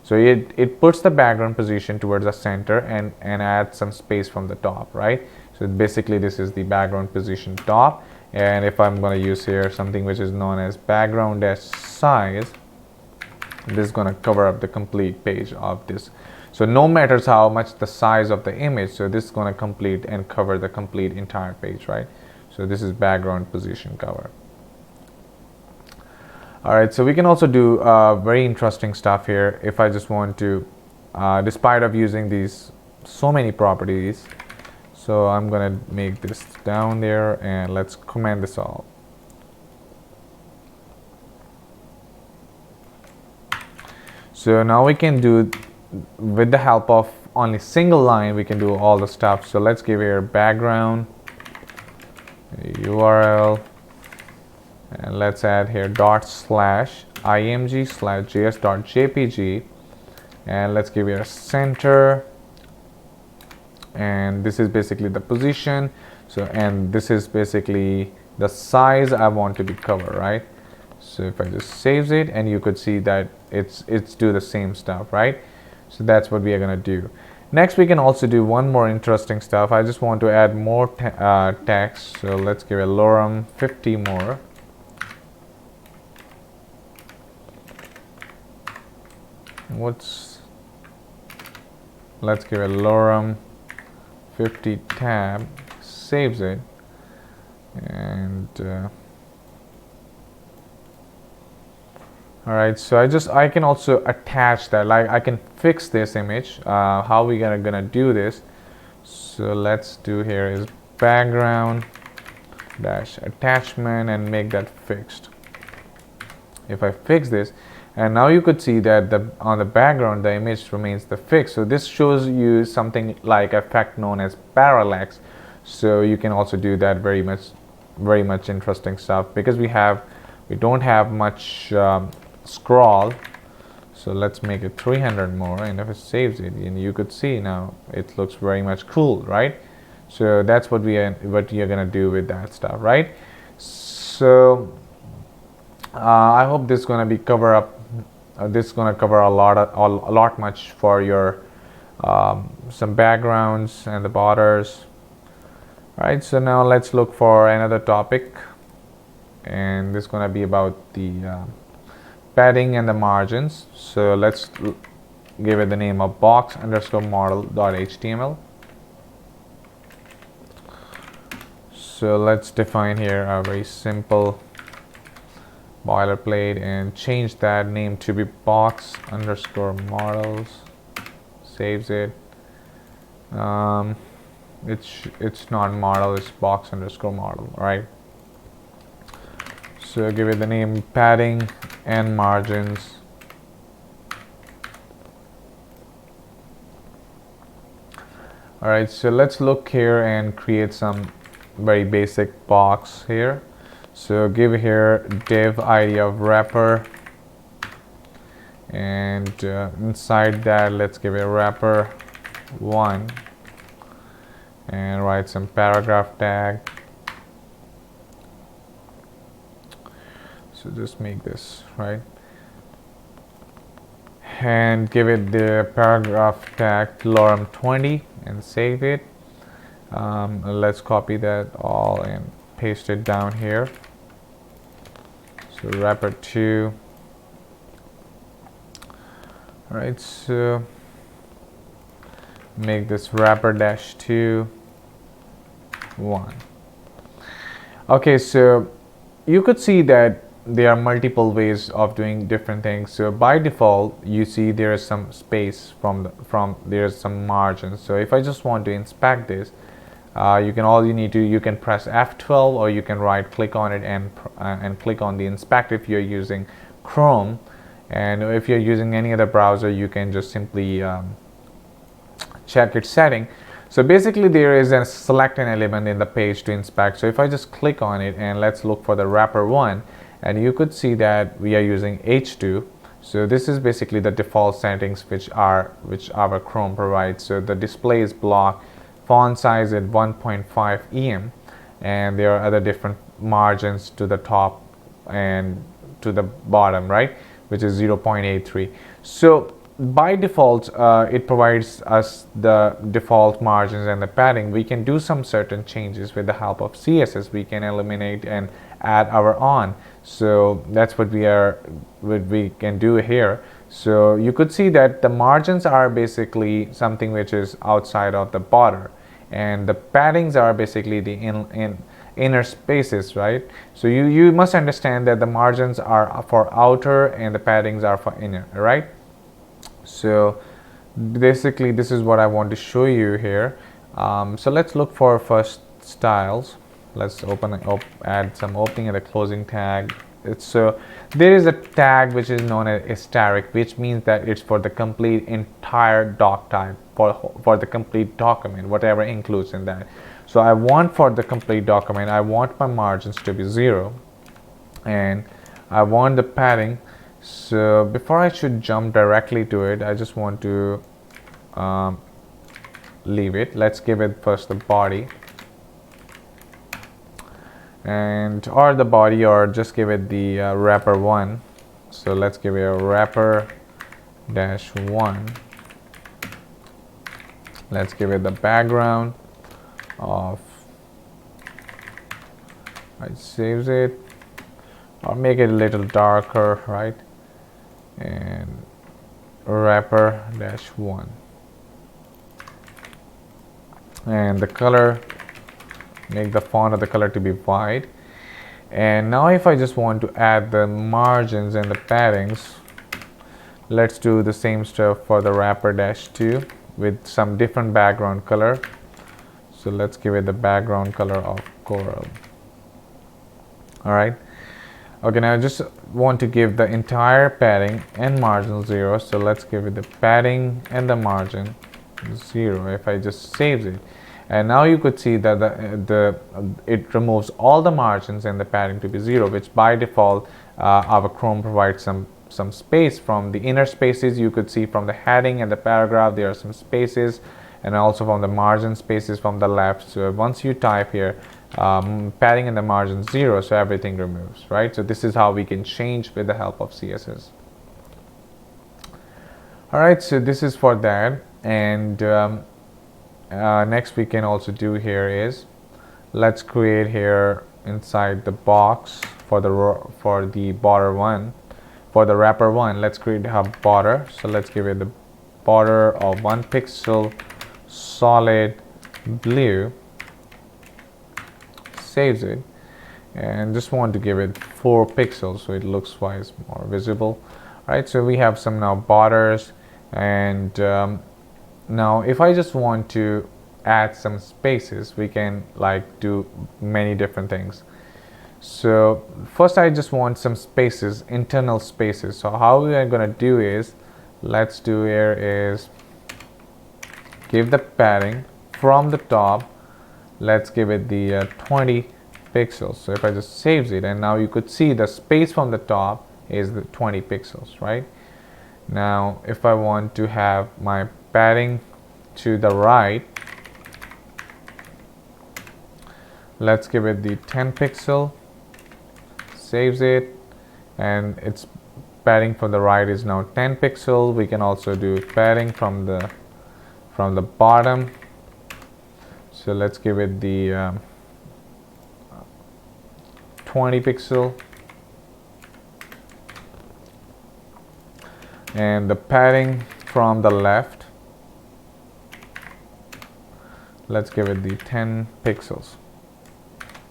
S1: So it puts the background position towards the center and adds some space from the top, right? So basically this is the background position top. And if I'm going to use here something which is known as background dash size, this is going to cover up the complete page of this. So no matters how much the size of the image, so this is going to complete and cover the complete entire page, right? So this is background position cover. Alright, so we can also do very interesting stuff here. If I just want to, despite of using these so many properties, so I'm gonna make this down there, and let's comment this all. So now we can do, with the help of only single line, we can do all the stuff. So let's give here background URL, and let's add here /img/js.jpg, and let's give here a center, and this is basically the position. So and this is basically the size I want to be covered, right? So if I just saves it, and you could see that it's do the same stuff, right? So that's what we are gonna do. Next we can also do one more interesting stuff. I just want to add more text, so let's give a lorem 50 more. Let's give a lorem 50 tab, saves it, and alright, so I can also attach that, like I can fix this image. How we gonna do this? So let's do here is background dash attachment and make that fixed. If I fix this, and now you could see that on the background the image remains the fix. So this shows you something like effect known as parallax. So you can also do that very much interesting stuff, because we don't have much scroll. So let's make it 300 more, and if it saves it, and you could see now it looks very much cool, right? So that's what you're gonna do with that stuff, right? So I hope this is gonna be cover up. This is gonna cover a lot much for your some backgrounds and the borders. Alright, so now let's look for another topic, and this is going to be about the padding and the margins. So let's give it the name of box_model.html. So let's define here a very simple boilerplate and change that name to be box_models. Saves it. It's not model, it's box_model, right? So give it the name padding and margins. Alright, so let's look here and create some very basic box here. So give here div id of wrapper, and inside that let's give it wrapper 1 and write some paragraph tag. So just make this right and give it the paragraph tag lorem 20 and save it. Let's copy that all and paste it down here. So wrapper 2. Alright, so make this wrapper -2 1. Okay, so you could see that there are multiple ways of doing different things. So by default you see there is some space from there's some margins. So if I just want to inspect this, you can press F12, or you can right click on it and click on the inspect if you're using Chrome, and if you're using any other browser you can just simply check its setting. So basically there is a select an element in the page to inspect. So if I just click on it and let's look for the wrapper 1, and you could see that we are using H2. So this is basically the default settings which our Chrome provides. So the display is block, font size at 1.5 em, and there are other different margins to the top and to the bottom, right, which is 0.83. So by default it provides us the default margins and the padding. We can do some certain changes with the help of CSS. We can eliminate and add our own. So that's what we can do here. So you could see that the margins are basically something which is outside of the border, and the paddings are basically the inner spaces, right? So you must understand that the margins are for outer and the paddings are for inner, right? So basically this is what I want to show you here. So let's look for first styles. Let's add some opening and a closing tag. There is a tag which is known as asterisk, which means that it's for the complete entire doc type, for the complete document, whatever includes in that. So I want for the complete document, I want my margins to be 0, and I want the padding. So before I should jump directly to it, I just want to leave it. Let's give it first the body, or the body, or just give it the wrapper 1. So let's give it a wrapper -1. Let's give it the background of, it saves it, or make it a little darker, right, and wrapper -1, and the color, make the font of the color to be white. And now if I just want to add the margins and the paddings, let's do the same stuff for the wrapper -2 with some different background color. So let's give it the background color of coral. Alright, okay, now I just want to give the entire padding and margin 0. So let's give it the padding and the margin 0 if I just save it. And now you could see that it removes all the margins and the padding to be 0, which by default our Chrome provides some space from the inner spaces. You could see from the heading and the paragraph there are some spaces, and also from the margin spaces from the left. So once you type here padding and the margin 0, so everything removes, right? So this is how we can change with the help of CSS. Alright, so this is for that. And next we can also do here is let's create here inside the box for the border one, for the wrapper one, let's create a border. So let's give it the border of 1 pixel solid blue, saves it, and just want to give it 4 pixels so it looks wise more visible. Right, so we have some now borders, and now if I just want to add some spaces, we can like do many different things. So first I just want some spaces, internal spaces. So how we are going to do is, let's do here is give the padding from the top, let's give it the 20 pixels. So if I just saves it, and now you could see the space from the top is the 20 pixels, right? Now if I want to have my padding to the right, let's give it the 10 pixel, saves it, and its padding from the right is now 10 pixel. We can also do padding from the bottom, so let's give it the 20 pixel, and the padding from the left, let's give it the 10 pixels,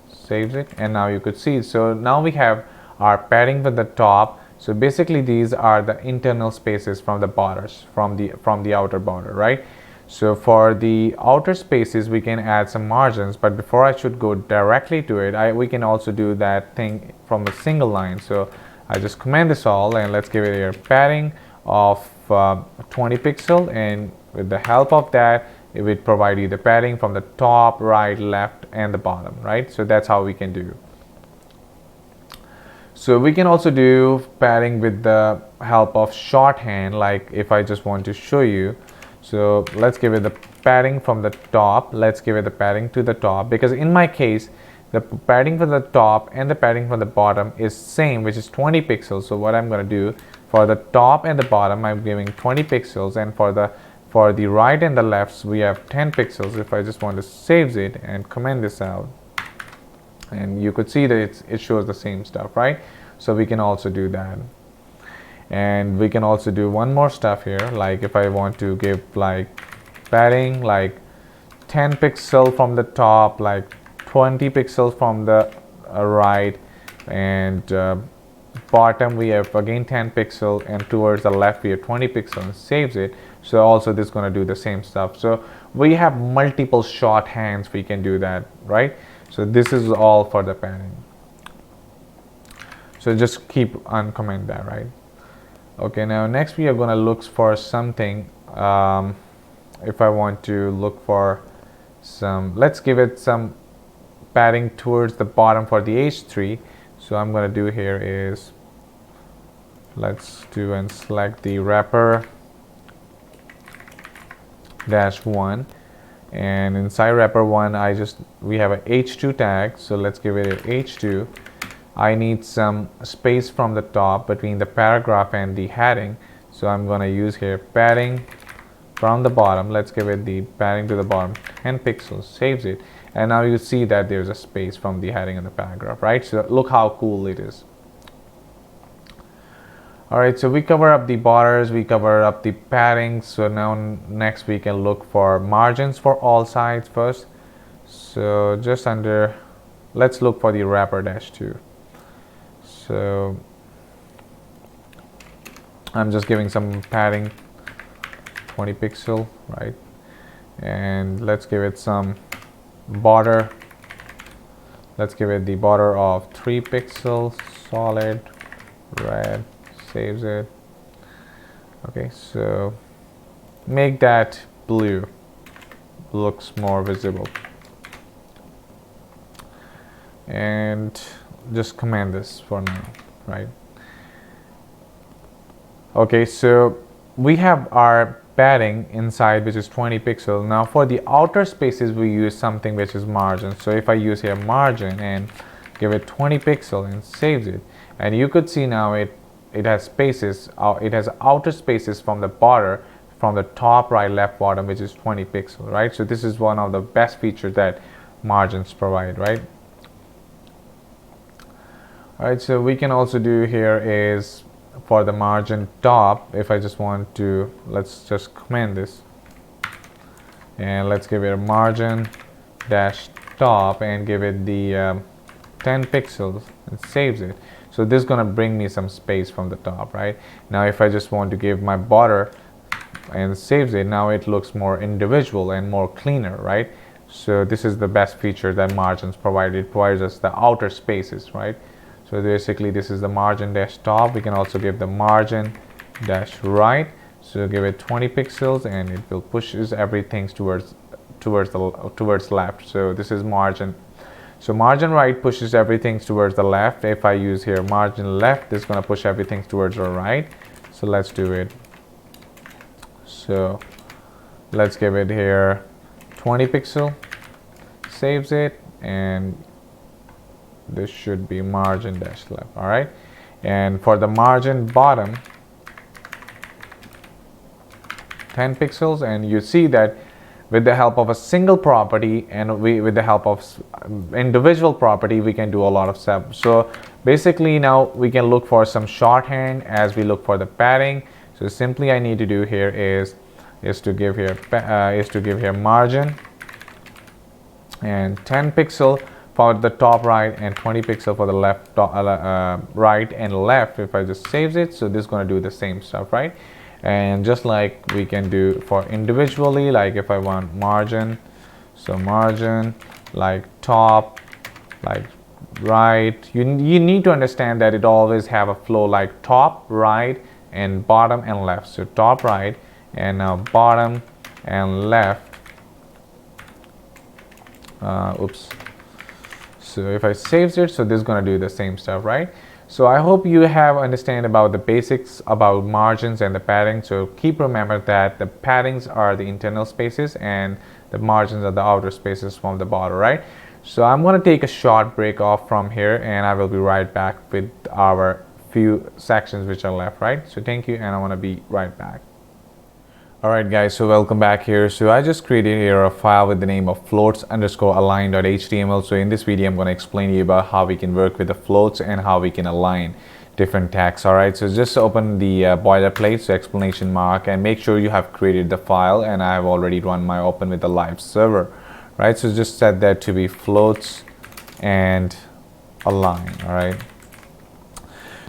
S1: saves it, and now you could see, so now we have our padding for the top. So basically these are the internal spaces from the borders, from the outer border, right? So for the outer spaces we can add some margins, but before I should go directly to it, we can also do that thing from a single line. So I just command this all, and let's give it a padding of 20 pixel, and with the help of that it will provide you the padding from the top, right, left, and the bottom, right? So that's how we can do. So we can also do padding with the help of shorthand, like if I just want to show you. So let's give it the padding from the top, let's give it the padding to the top, because in my case the padding from the top and the padding from the bottom is same, which is 20 pixels. So what I'm going to do, for the top and the bottom I'm giving 20 pixels, and for the right and the left we have 10 pixels. If I just want to save it and comment this out, and you could see that it shows the same stuff, right? So we can also do that, and we can also do one more stuff here, like if I want to give like padding like 10 pixel from the top, like 20 pixels from the right, and bottom we have again 10 pixel, and towards the left we have 20 pixel, and saves it. So also this is going to do the same stuff. So we have multiple shorthands, we can do that, right? So this is all for the padding. So just keep uncomment that, right? Okay, now next we are going to look for something. If I want to look for some, let's give it some padding towards the bottom for the H3. So I'm going to do here is, let's do and select the wrapper -1, and inside wrapper 1 we have a H2 tag. So let's give it a H2. I need some space from the top between the paragraph and the heading, so I'm going to use here padding from the bottom. Let's give it the padding to the bottom, 10 pixels, saves it, and now you see that there's a space from the heading and the paragraph, right? So look how cool it is. Alright, so we cover up the borders, we cover up the padding. So now next we can look for margins for all sides first. So just under, let's look for the wrapper -2. So I'm just giving some padding, 20 pixel, right? And let's give it some border. Let's give it the border of 3 pixels, solid, red, saves it. Okay, so make that blue, looks more visible. And just command this for now, right? Okay, so we have our padding inside, which is 20 pixel. Now for the outer spaces we use something which is margin. So if I use here margin and give it 20 pixel and saves it, and you could see now it has spaces, it has outer spaces from the border, from the top, right, left, bottom, which is 20 pixel, right? So this is one of the best features that margins provide, right? Alright, so we can also do here is for the margin top, if I just want to, let's just command this and let's give it a margin dash top and give it the 10 pixels and saves it. So this is going to bring me some space from the top, right? Now if I just want to give my border and saves it, now it looks more individual and more cleaner, right? So this is the best feature that margins provide. It provides us the outer spaces, right? So basically this is the margin dash top. We can also give the margin dash right. So give it 20 pixels and it will pushes everything towards left. So this is margin. So margin right pushes everything towards the left. If I use here margin left, this is going to push everything towards the right. So let's do it. So let's give it here 20 pixel, saves it, and this should be margin dash left. All right, and for the margin bottom, 10 pixels, and you see that with the help of a single property and with the help of individual property, we can do a lot of stuff. So basically now we can look for some shorthand as we look for the padding. So simply I need to do here is to give here margin and 10 pixel for the top right and 20 pixel for the left right and left. If I just saves it, so this is going to do the same stuff, right? And just like we can do for individually, like if I want margin, so margin like top, like right, you need to understand that it always have a flow like top, right, and bottom and left. So top, right, and now bottom and left. Oops. So if I saves it, so this is going to do the same stuff, right? So I hope you have understand about the basics about margins and the padding. So keep remember that the paddings are the internal spaces and the margins are the outer spaces from the border, right? So I'm going to take a short break off from here and I will be right back with our few sections which are left, right? So thank you, and I want to be right back. Alright guys, so welcome back here. So I just created here a file with the name of floats_align.html. So in this video I'm going to explain to you about how we can work with the floats and how we can align different tags. Alright, so just open the boilerplate, so exclamation mark, and make sure you have created the file, and I have already run my open with the live server. Right, so just set that to be floats and align. Alright,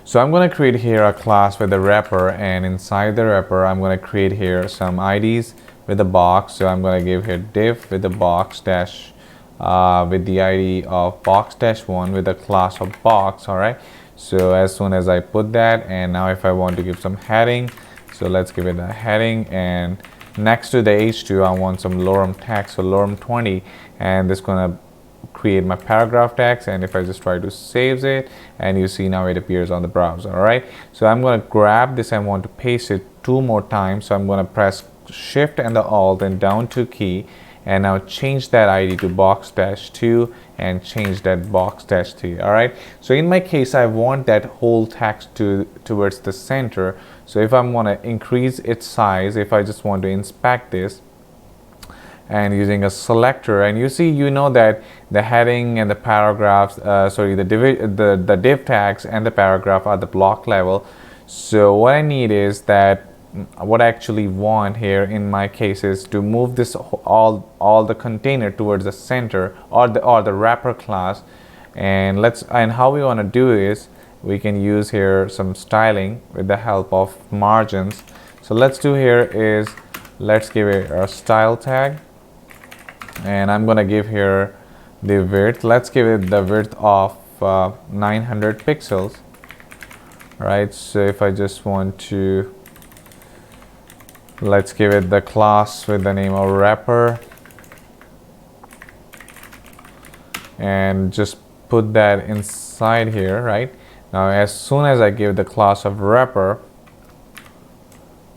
S1: so I'm going to create here a class with a wrapper, and inside the wrapper I'm going to create here some IDs with a box. So I'm going to give here div with the box dash with the ID of box dash 1 with a class of box. All right, so as soon as I put that, and now if I want to give some heading, so let's give it a heading, and next to the h2 I want some lorem tag, so lorem 20, and this is going to create my paragraph text. And if I just try to save it, and you see now it appears on the browser. All right, so I'm going to grab this and want to paste it 2 more times. So I'm going to press shift and the alt and down 2 key, and now change that ID to box dash 2 and change that box dash 3. All right, so in my case I want that whole text towards the center. So if I want to increase its size, if I just want to inspect this and using a selector, and you see, you know that the heading and the paragraphs, the div tags and the paragraph are the block level. So what I need is that, what I actually want here in my case is to move this all the container towards the center, or the wrapper class. And how we want to do is we can use here some styling with the help of margins. So let's do here is let's give it a style tag, and I'm gonna give here the width. Let's give it the width of 900 pixels. Right, so if I just want to, let's give it the class with the name of wrapper, and just put that inside here. Right now, as soon as I give the class of wrapper,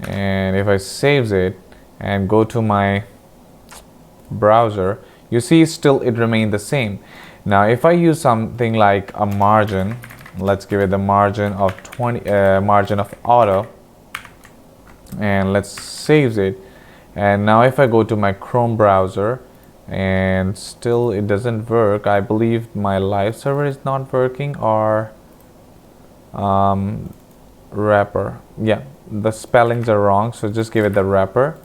S1: and if I saves it and go to my browser, you see still it remained the same. Now if I use something like a margin, let's give it the margin of 20, margin of auto, and let's save it. And now if I go to my Chrome browser, and still it doesn't work. I believe my live server is not working, or wrapper. Yeah, the spellings are wrong, so just give it the wrapper.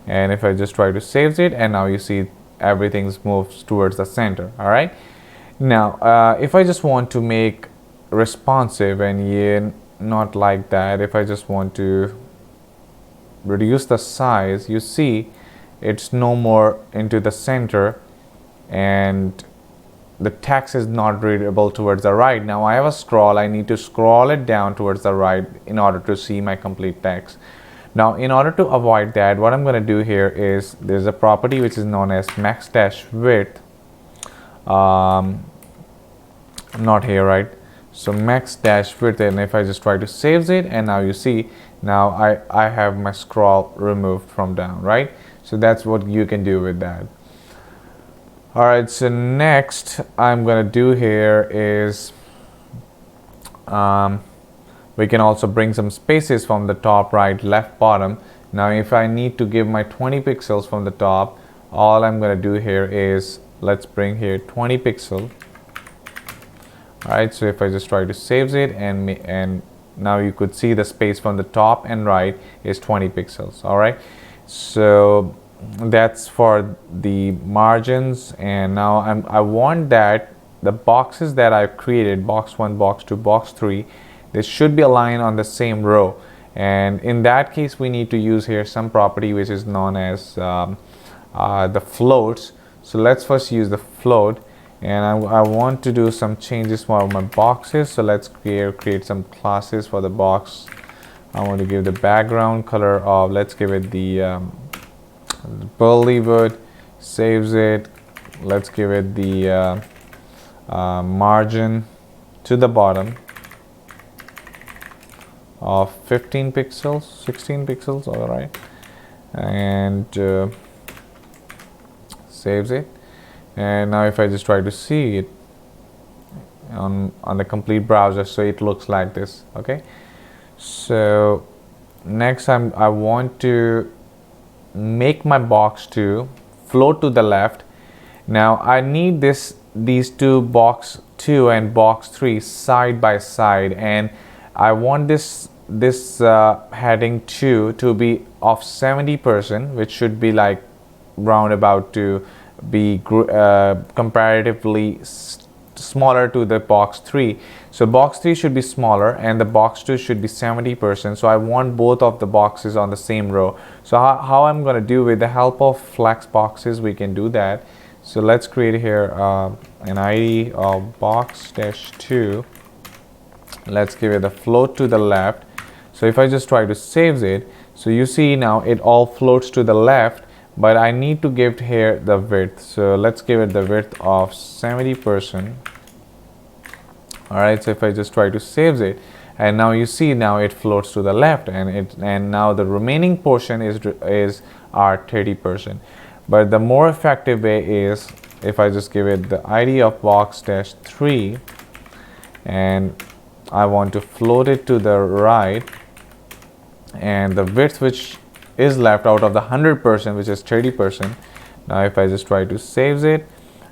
S1: And if I just try to save it, and now you see everything's moves towards the center. All right, now if I just want to make responsive, and yeah, not like that, if I just want to reduce the size, you see it's no more into the center, and the text is not readable towards the right. Now I have a scroll, I need to scroll it down towards the right in order to see my complete text. Now in order to avoid that, what I'm going to do here is, there's a property which is known as max-width, not here, right? So max-width, and if I just try to save it, and now you see, now I have my scroll removed from down, right? So that's what you can do with that. All right, so next I'm gonna do here is we can also bring some spaces from the top, right, left, bottom. Now if I need to give my 20 pixels from the top, all I'm gonna do here is, let's bring here 20 pixel. All right, so if I just try to save it, and now you could see the space from the top and right is 20 pixels. All right, so that's for the margins. And now I want that the boxes that I've created, box 1, box 2, box 3, they should be aligned on the same row. And in that case, we need to use here some property which is known as the floats. So let's first use the float, and I want to do some changes for my boxes. So let's create some classes for the box. I want to give the background color of, let's give it the burly wood, saves it. Let's give it the margin to the bottom of 15 pixels, 16 pixels, all right, and saves it. And now if I just try to see it on the complete browser, so it looks like this. Okay, so next I want to make my box 2 float to the left. Now I need these two, box 2 and box 3, side by side, and I want this heading 2 to be of 70%, which should be like roundabout to be comparatively smaller to the box 3. So box 3 should be smaller and the box 2 should be 70%. So I want both of the boxes on the same row. So how I'm going to do, with the help of flex boxes, we can do that. So let's create here an ID of box-2. Let's give it a float to the left. So if I just try to save it, so you see now it all floats to the left, but I need to give here the width. So let's give it the width of 70%. All right, so if I just try to save it, and now you see now it floats to the left, and now the remaining portion is our 30%. But the more effective way is if I just give it the ID of box-3, and I want to float it to the right, and the width which is left out of the 100%, which is 30%. Now if I just try to save it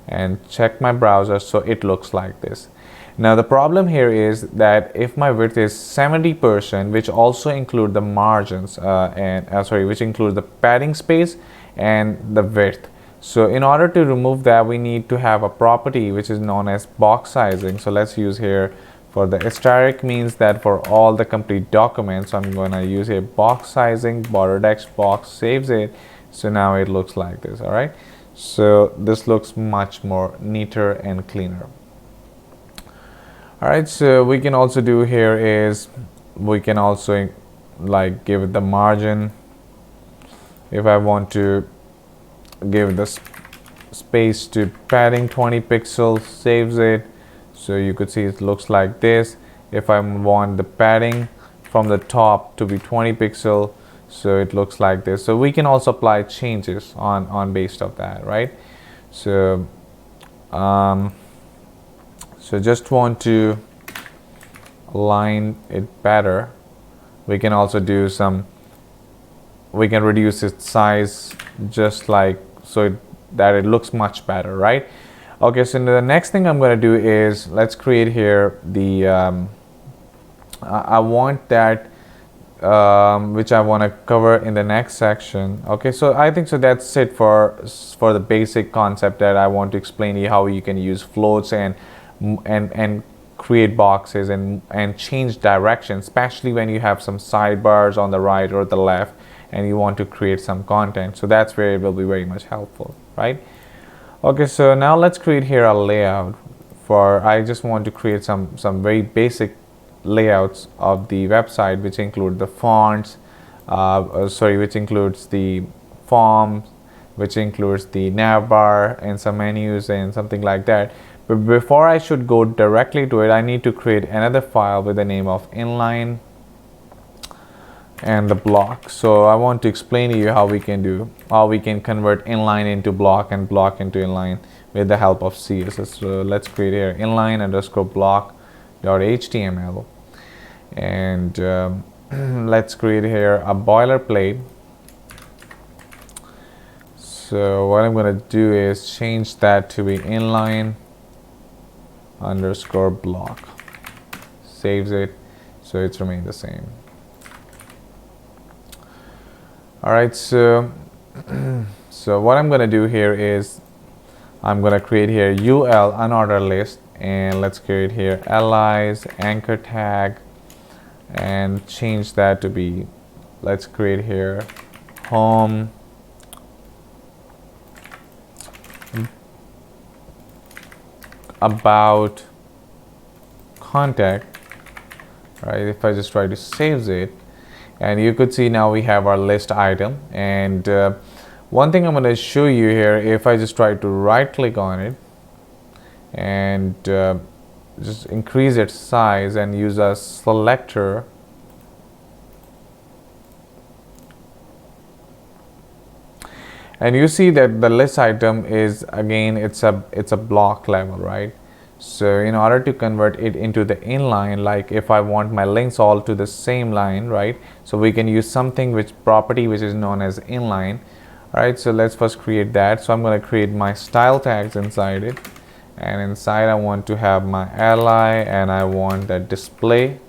S1: and check my browser, so it looks like this. Now the problem here is that if my width is 70%, which also include the margins which include the padding space and the width. So in order to remove that, we need to have a property which is known as box sizing. So let's use here for the asterisk, means that for all the complete documents, I'm going to use a box sizing, border text box, saves it. So now it looks like this. All right, so this looks much more neater and cleaner. All right, so we can also do here is we can also like give it the margin. If I want to give the space to padding 20 pixels, saves it. So you could see it looks like this. If I want the padding from the top to be 20 pixel, so it looks like this. So we can also apply changes on based of that, right? So so just want to align it better. We can also do some, we can reduce its size just like, so it that it looks much better, right? Okay, so the next thing I'm going to do is let's create here the I want that which I want to cover in the next section. Okay, so I think so that's it for the basic concept that I want to explain to you, how you can use floats and create boxes and change direction, especially when you have some sidebars on the right or the left and you want to create some content. So that's where it will be very much helpful, right? Okay, so now let's create here a layout for, I just want to create some very basic layouts of the website, which include the fonts, which includes the forms, which includes the navbar and some menus and something like that. But before I should go directly to it, I need to create another file with the name of inline and the block. So I want to explain to you how we can convert inline into block and block into inline with the help of CSS. So let's create here inline underscore block.html, and let's create here a boilerplate. So what I'm going to do is change that to be inline underscore block. Saves it, so it's remained the same. Alright, so what I'm going to do here is I'm going to create here UL unordered list, and let's create here allies anchor tag and change that to be, let's create here home about contact. Right, if I just try to save it, and you could see now we have our list item. And one thing I'm going to show you here, if I just try to right click on it and just increase its size and use a selector, and you see that the list item is, again, it's a block level, right? So in order to convert it into the inline, like if I want my links all to the same line, right, so we can use something which is known as inline. All right, so let's first create that. So I'm going to create my style tags inside it, and inside I want to have my ally, and I want that display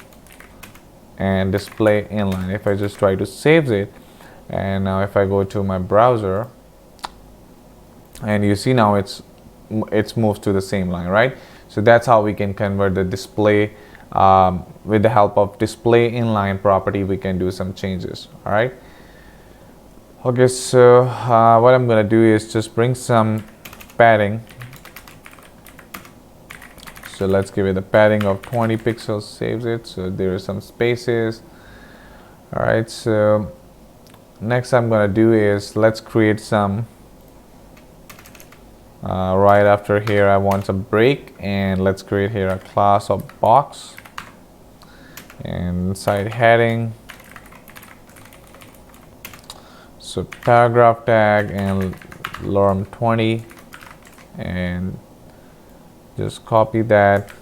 S1: and display inline. If I just try to save it, and now if I go to my browser, and you see now it's moved to the same line, right? So that's how we can convert the display with the help of display inline property. We can do some changes. All right. Okay, so what I'm going to do is just bring some padding. So let's give it a padding of 20 pixels, saves it. So there are some spaces. All right, so next I'm going to do is let's create some right after here I want a break, and let's create here a class of box, and inside heading, so paragraph tag and lorem 20, and just copy that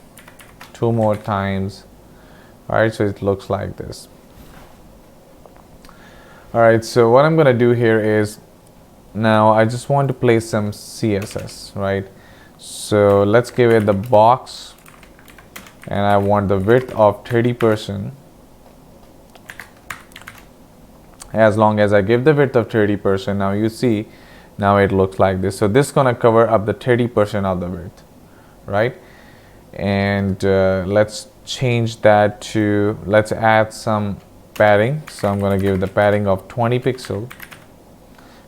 S1: 2 more times. Alright, so it looks like this. Alright, so what I'm going to do here is, now I just want to place some CSS, right? So let's give it the box, and I want the width of 30%. As long as I give the width of 30%, now you see, now it looks like this. So this is going to cover up the 30% of the width, right? And let's change that to, let's add some padding. So I'm going to give the padding of 20 pixels.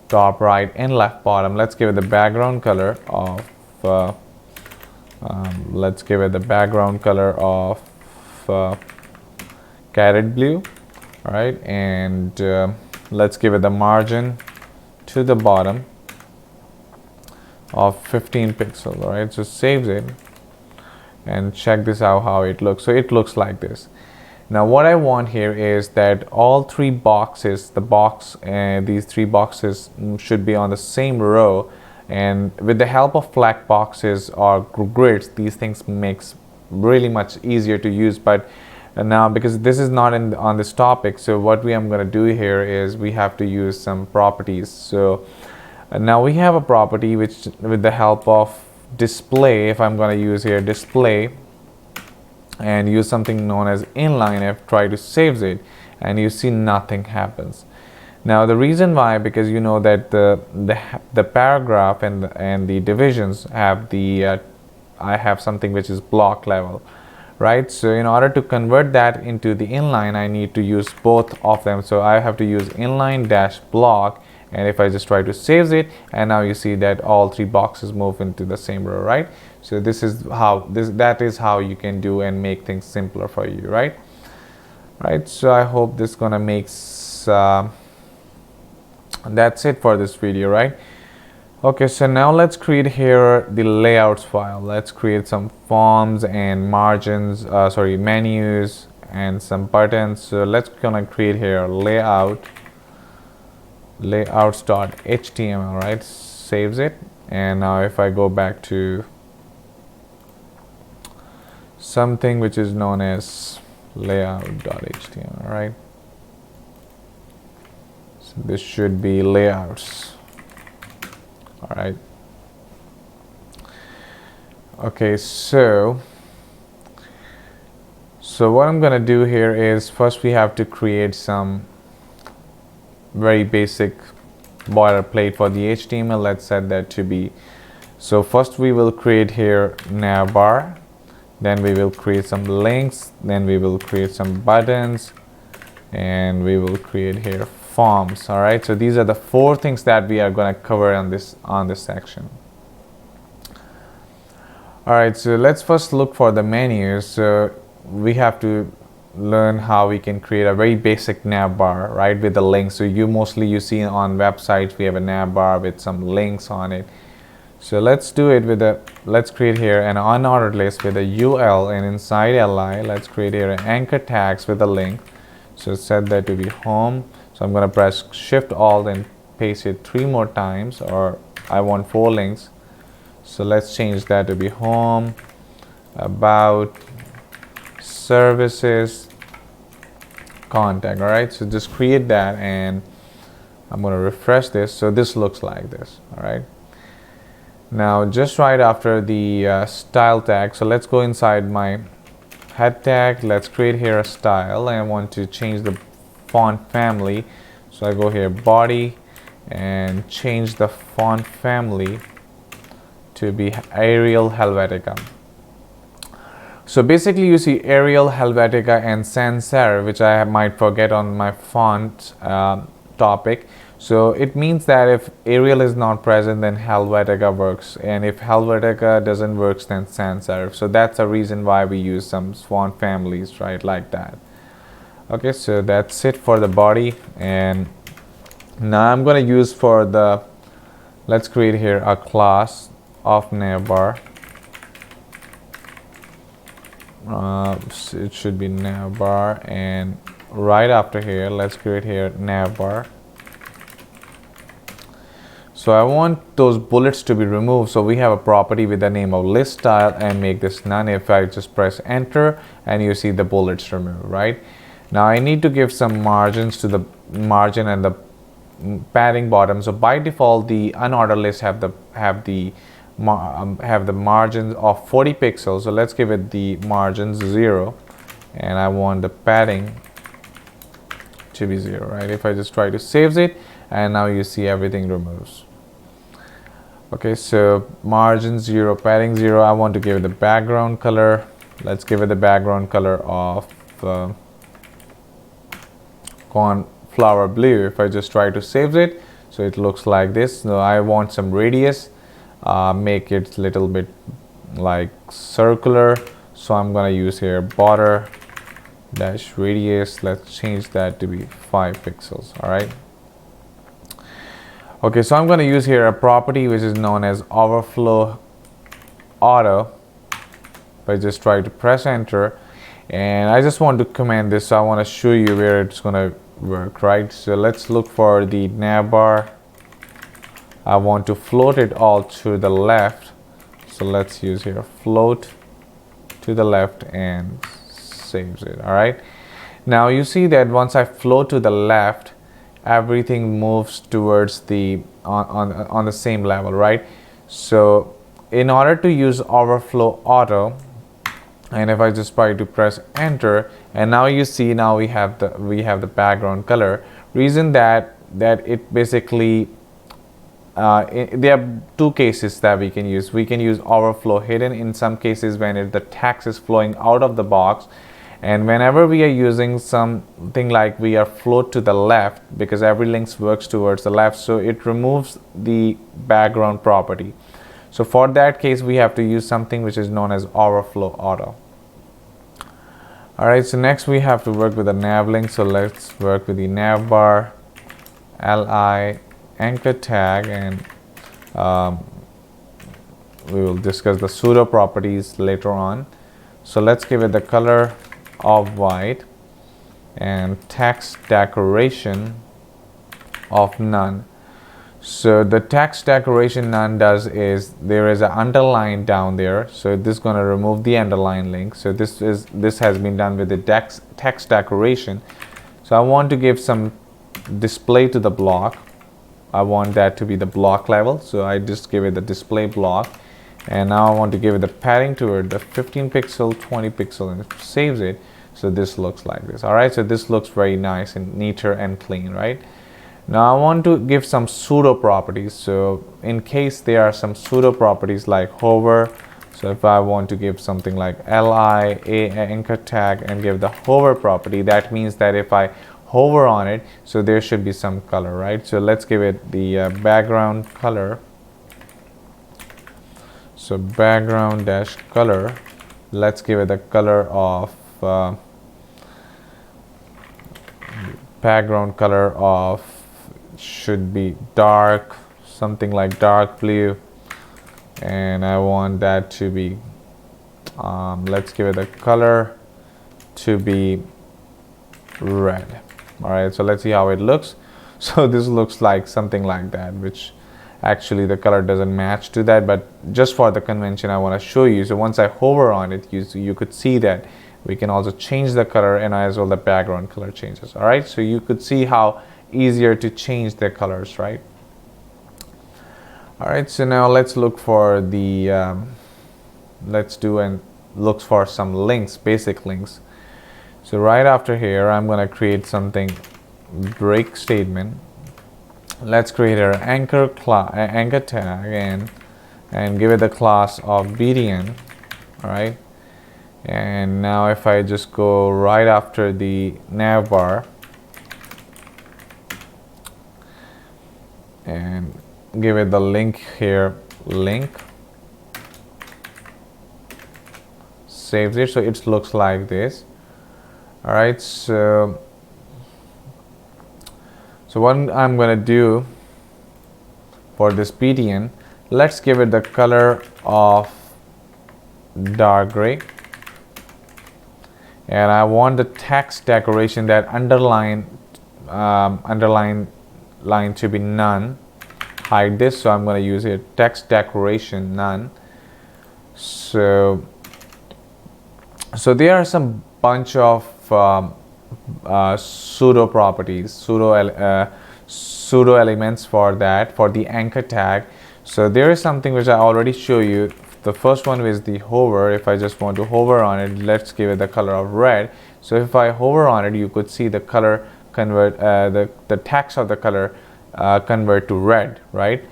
S1: Top, right, and left bottom. Let's give it the background color of carrot blue. All right, and let's give it the margin to the bottom of 15 pixels. All right, so saves it, and check this out how it looks. So it looks like this. Now what I want here is that all 3 boxes, these 3 boxes should be on the same row, and with the help of flag boxes or grids, these things makes really much easier to use. But now, because this is not on this topic, so what I'm going to do here is we have to use some properties. So And now we have a property which, with the help of display, if I'm going to use here display and use something known as inline, if try to save it, and you see nothing happens. Now the reason why, because you know that the paragraph and the divisions have the I have something which is block level, right? So in order to convert that into the inline, I need to use both of them. So I have to use inline dash block, and if I just try to save it, and now you see that all three boxes move into the same row, right? So this is how that is how you can do and make things simpler for you, right? So I hope this gonna makes that's it for this video, right? Okay, so now let's create here the layouts file. Let's create some forms and margins, menus and some buttons. So let's gonna create here layouts.html, right? Saves it, and now if I go back to something which is known as layout.html, right? So this should be layouts. All right. Okay, so what I'm gonna do here is, first we have to create some very basic boilerplate for the HTML. Let's set that to be, so first we will create here Navbar, then we will create some links, then we will create some buttons, and we will create here forms. All right, so these are the 4 things that we are going to cover on this section. All right, so let's first look for the menus. So we have to learn how we can create a very basic navbar, right, with the links. So you see on websites we have a navbar with some links on it. So let's do it with let's create here an unordered list with a UL, and inside li let's create here an anchor tags with a link. So set that to be home. So I'm going to press Shift Alt and paste it 3 more times, or I want 4 links. So let's change that to be home, about, services, contact. All right, so just create that, and I'm going to refresh this. So this looks like this. All right. Now just right after the style tag, so let's go inside my head tag. Let's create here a style, and I want to change the font family. So I go here body and change the font family to be Arial Helvetica. So basically you see Arial Helvetica and sans serif, which I might forget on my font topic. So it means that if Arial is not present, then Helvetica works, and if Helvetica doesn't work, then sans serif. So that's a reason why we use some font families, right, like that. Okay, so that's it for the body, and now I'm going to use for the, let's create here a class of navbar. It should be navbar, and right after here let's create here navbar. So I want those bullets to be removed, so we have a property with the name of list style, and make this none. If I just press enter, and you see the bullets removed, right? Now I need to give some margins to the margin and the padding bottom. So by default the unordered list have the margins of 40 pixels. So let's give it the margins 0, and I want the padding to be 0, right? If I just try to save it, and now you see everything removes. Okay, so margin 0, padding 0. I want to give it the background color. Let's give it the background color of cornflower blue. If I just try to save it, so it looks like this. Now I want some radius, make it a little bit like circular. So I'm gonna use here border dash radius. Let's change that to be 5 pixels. All right. Okay, so I'm going to use here a property which is known as Overflow Auto. If I just try to press enter, and I just want to command this, so I want to show you where it's going to work, right? So let's look for the navbar. I want to float it all to the left, so let's use here float to the left, and saves it. All right, now you see that once I float to the left, everything moves towards the on the same level, right? So in order to use Overflow Auto, and if I just try to press enter, and now you see, now we have the background color. Reason that it basically there are two cases that we can use. We can use overflow hidden in some cases when the text is flowing out of the box, and whenever we are using something like we are float to the left, because every link works towards the left, so it removes the background property. So for that case, we have to use something which is known as Overflow Auto. Alright, so next we have to work with the Nav Link. So let's work with the Navbar, li, anchor tag, and we will discuss the pseudo properties later on. So let's give it the color of white and text decoration of none. So the text decoration none does is there is an underline down there, so this is going to remove the underline link. So this has been done with the text decoration. So I want to give some display to the block. I want that to be the block level, so I just give it the display block, and now I want to give it the padding to it, the 15 pixel, 20 pixel, and it saves it. So this looks like this. All right, so this looks very nice and neater and clean, right? Now I want to give some pseudo properties. So in case there are some pseudo properties like hover, so if I want to give something like li anchor tag and give the hover property, that means that if I hover on it, so there should be some color, right? So let's give it the background color. So background dash color, let's give it the color of background color of should be dark, something like dark blue, and I want that to be let's give it a color to be red. All right, so let's see how it looks. So this looks like something like that, which actually the color doesn't match to that, but just for the convention I want to show you. So once I hover on it, you could see that we can also change the color, and as well the background color changes. All right, so you could see how easier to change the colors, right? All right, so now let's look for the look for some links, basic links. So right after here, I'm going to create something break statement. Let's create our anchor tag and give it the class of bdn. All right, and now if I just go right after the navbar and give it the link here, link, saves it, so it looks like this. All right, so what I'm going to do for this bdn, let's give it the color of dark gray, and I want the text decoration, that underline line to be none. Hide this, so I'm going to use it text decoration none. So there are some bunch of pseudo properties, pseudo elements for that, for the anchor tag. So there is something which I already show you. The first one is the hover. If I just want to hover on it, let's give it the color of red. So if I hover on it, you could see the color convert, the text of the color convert to red, right?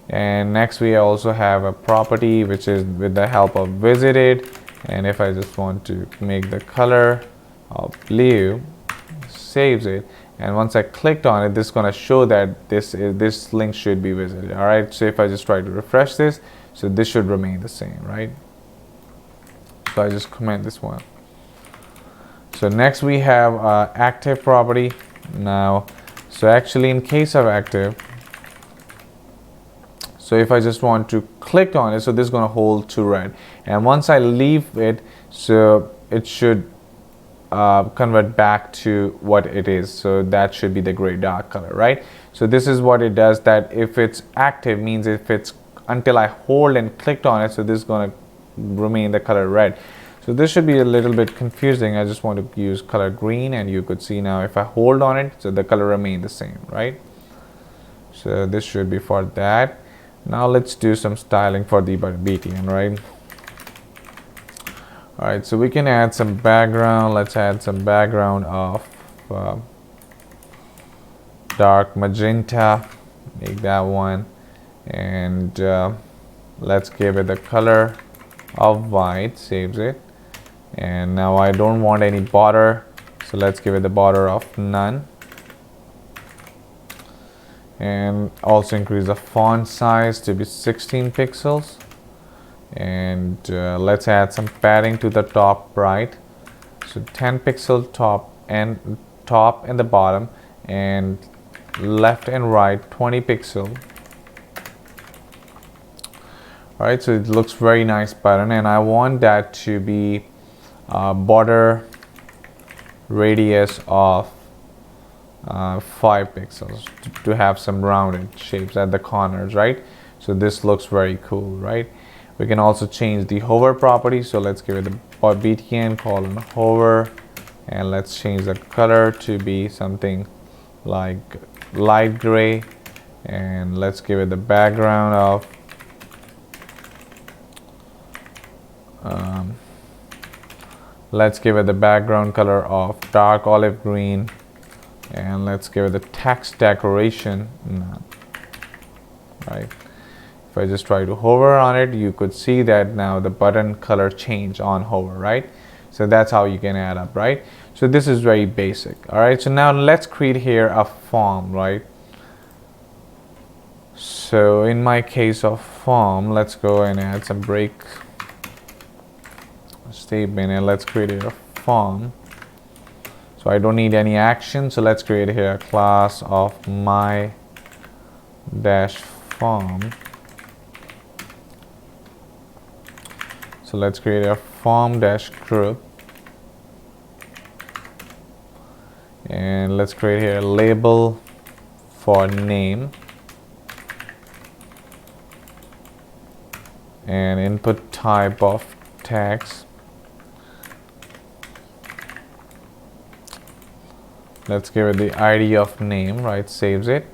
S1: And next we also have a property which is with the help of visited, and if I just want to make the color of blue, saves it, and once I clicked on it, this is going to show that this link should be visited. All right, so if I just try to refresh this, so this should remain the same, right? So I just comment this one. So next we have active property. Now, so actually in case of active, so if I just want to click on it, so this is going to hold to red, and once I leave it, so it should convert back to what it is. So that should be the gray dark color, right? So this is what it does, that if it's active means if it's until I hold and clicked on it, so this is going to remain the color red. So this should be a little bit confusing. I just want to use color green, and you could see now if I hold on it, so the color remain the same, right? So this should be for that. Now let's do some styling for the BTN, right? All right, so we can add some background. Let's add some background of dark magenta, make that one, and let's give it the color of white, saves it. And now I don't want any border, so let's give it the border of none, and also increase the font size to be 16 pixels. And let's add some padding to the top right, so 10 pixel top and the bottom, and left and right 20 pixel. All right, so it looks very nice pattern, and I want that to be border radius of 5 pixels to have some rounded shapes at the corners, right? So this looks very cool, right? We can also change the hover property, so let's give it the btn colon hover, and let's change the color to be something like light gray, and let's give it the background of let's give it the background color of dark olive green, and let's give it the text decoration none, right? If I just try to hover on it, you could see that now the button color change on hover, right? So that's how you can add up, right? So this is very basic. All right, so now let's create here a form, right? So in my case of form, let's go and add some break statement, and let's create a form. So I don't need any action, so let's create here a class of my dash form. So let's create a form dash group, and let's create here a label for name, and input type of text. Let's give it the ID of name, right? Saves it,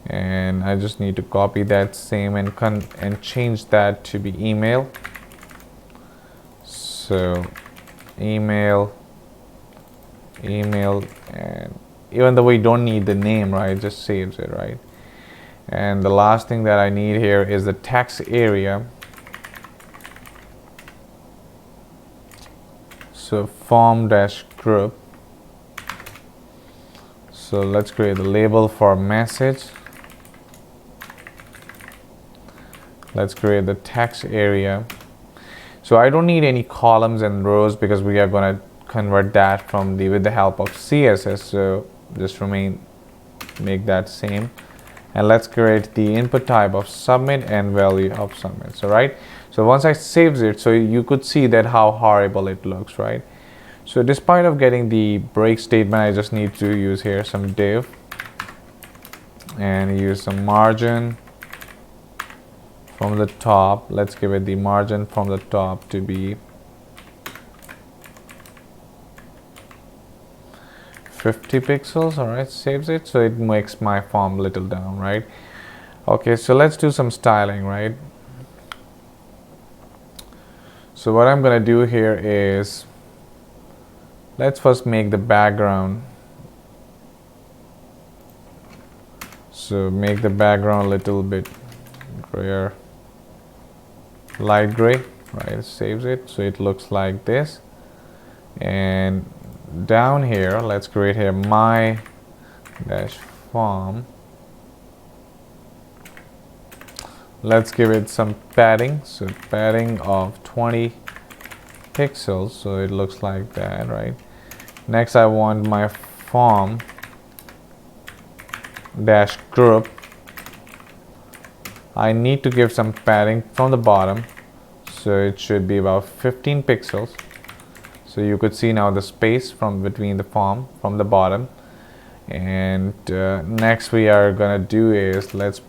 S1: and I just need to copy that same and change that to be email. So email, and even though we don't need the name, right, it just saves it, right? And the last thing that I need here is the text area. So form dash group. So let's create the label for message. Let's create the text area. So I don't need any columns and rows because we are going to convert that from with the help of CSS. So just make that same, and let's create the input type of submit and value of submit. So right, so once I saves it, so you could see that how horrible it looks, right? So despite of getting the break statement, I just need to use here some div and use some margin from the top. Let's give it the margin from the top to be 50 pixels. All right, saves it, so it makes my form little down, right? Okay, so let's do some styling, right? So what I'm gonna do here is, let's first make the background. So make the background a little bit grayer, light gray, right? It saves it, so it looks like this. And down here, let's create here my dash form. Let's give it some padding, so padding of 20 pixels, so it looks like that, right? Next, I want my form dash group. I need to give some padding from the bottom, so it should be about 15 pixels. So you could see now the space from between the form from the bottom. And next we are gonna do is, let's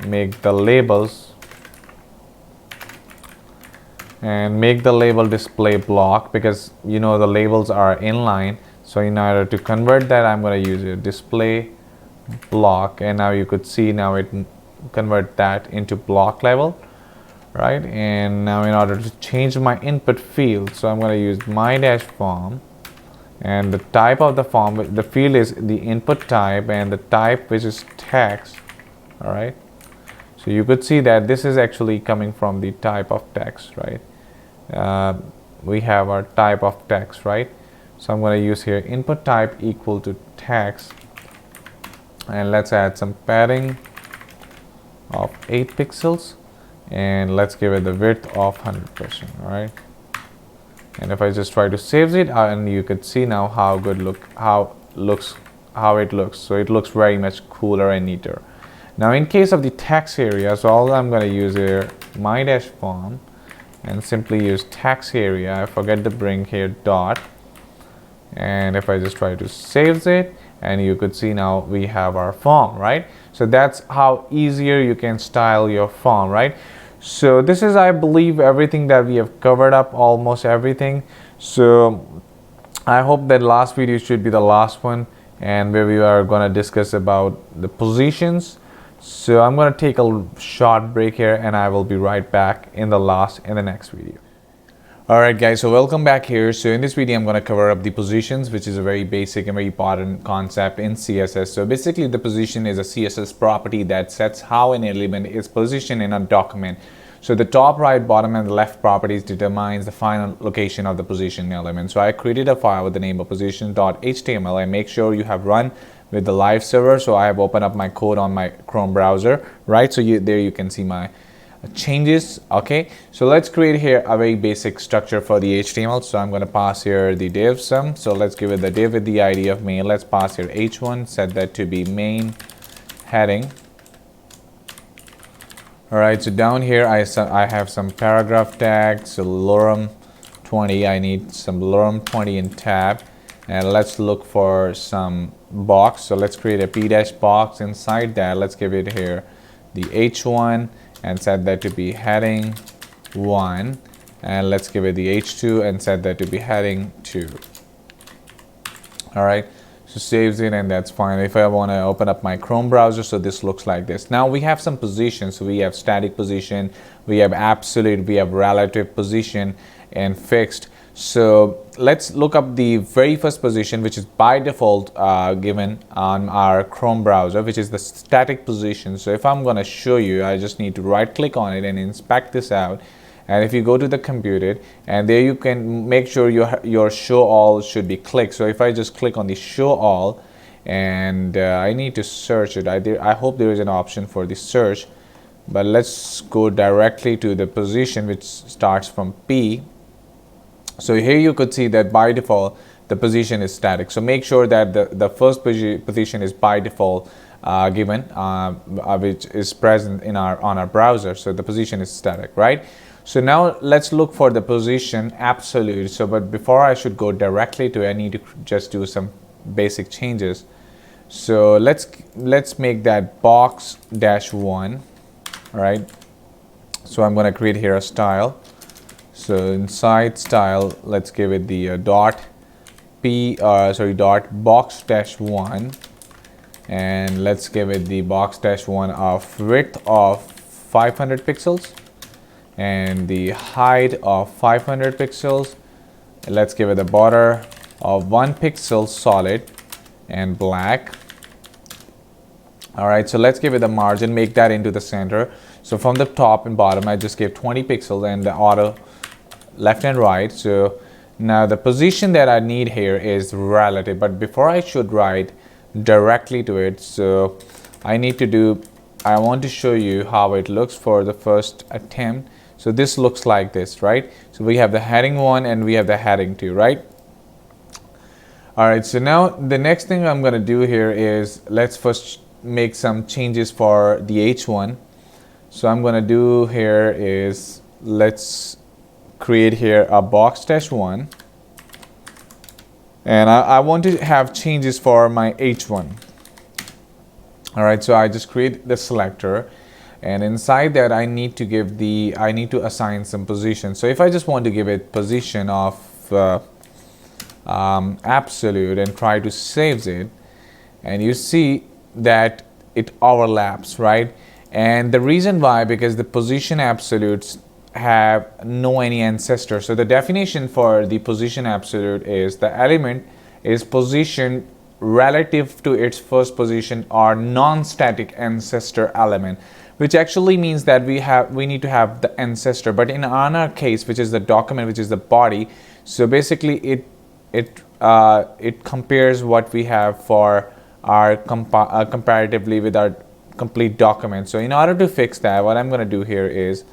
S1: make the labels, and make the label display block, because you know the labels are inline. So in order to convert that, I'm going to use a display block, and now you could see now it convert that into block level, right? And now in order to change my input field, so I'm going to use my dash form, and the type of the form, the field is the input type, and the type which is text. All right, so you could see that this is actually coming from the type of text, right? We have our type of text, right? So I'm going to use here input type equal to text, and let's add some padding of 8 pixels, and let's give it the width of 100%. All right, and if I just try to save it, and you could see now how it looks. So it looks very much cooler and neater. Now in case of the text area, so all I'm going to use here my dash form and simply use text area. I forget to bring here dot, and if I just try to save it, and you could see now we have our form, right? So that's how easier you can style your form, right? So this is, I believe, everything that we have covered up, almost everything. So I hope that last video should be the last one, and where we are going to discuss about the positions. So I'm going to take a short break here, and I will be right back in the next video. Alright guys, so welcome back here. So in this video I'm going to cover up the positions, which is a very basic and very important concept in CSS. So basically the position is a CSS property that sets how an element is positioned in a document. So the top, right, bottom and the left properties determines the final location of the position element. So I created a file with the name of position.html, and make sure you have run with the live server. So I have opened up my code on my Chrome browser, right? So there you can see my changes. Okay, so let's create here a very basic structure for the HTML. So I'm going to pass here the div sum. So let's give it the div with the ID of main. Let's pass here h1, set that to be main heading. All right, so down here I have some paragraph tags. So lorem 20, I need some lorem 20 in tab, and let's look for some box. So let's create a p dash box. Inside that, let's give it here the h1 and set that to be heading 1, and let's give it the h2 and set that to be heading 2. All right, so saves it, and that's fine. If I want to open up my Chrome browser, so this looks like this. Now we have some positions. So we have static position, we have absolute, we have relative position, and fixed. So let's look up the very first position, which is by default given on our Chrome browser, which is the static position. So if I'm going to show you, I just need to right click on it and inspect this out. And if you go to the computed, and there you can make sure your show all should be clicked. So if I just click on the show all, and I need to search it, I hope there is an option for the search, but let's go directly to the position which starts from P. So here you could see that by default the position is static. So make sure that the first position is by default given, which is present in on our browser. So the position is static, right? So now let's look for the position absolute. So but before I should go directly to it, I need to just do some basic changes. So let's make that box dash 1. All right, so I'm going to create here a style. So inside style, let's give it the dot box dash 1, and let's give it the box dash 1 of width of 500 pixels and the height of 500 pixels. Let's give it a border of 1 pixel solid and black. All right, so let's give it a margin, make that into the center. So from the top and bottom, I just gave 20 pixels, and the auto left and right. So now the position that I need here is relative, but before I should write directly to it, so I want to show you how it looks for the first attempt. So this looks like this, right? So we have the heading 1 and we have the heading 2, right? All right, so now the next thing I'm going to do here is let's first make some changes for the h1. So I'm going to do here is let's create here a box dash 1, and I want to have changes for my h1. All right, so I just create the selector, and inside that I need to assign some position. So if I just want to give it position of absolute and try to save it, and you see that it overlaps, right? And the reason why, because the position absolutes have no any ancestor. So the definition for the position absolute is the element is positioned relative to its first position or non-static ancestor element, which actually means that we need to have the ancestor. But in our case, which is the document, which is the body, so basically it compares what we have for our comparatively with our complete document. So in order to fix that, what I'm going to do here is,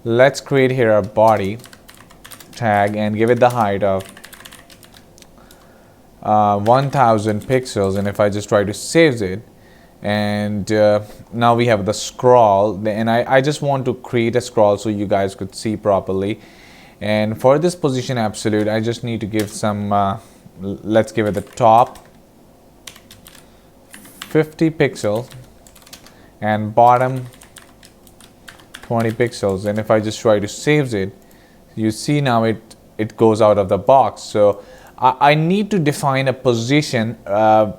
S1: let's create here a body tag and give it the height of 1000 pixels. And if I just try to save it, and now we have the scroll, and I just want to create a scroll so you guys could see properly. And for this position absolute, I just need to give some let's give it the top 50 pixels and bottom 20 pixels. And if I just try to save it, you see now it goes out of the box. So I need to define a position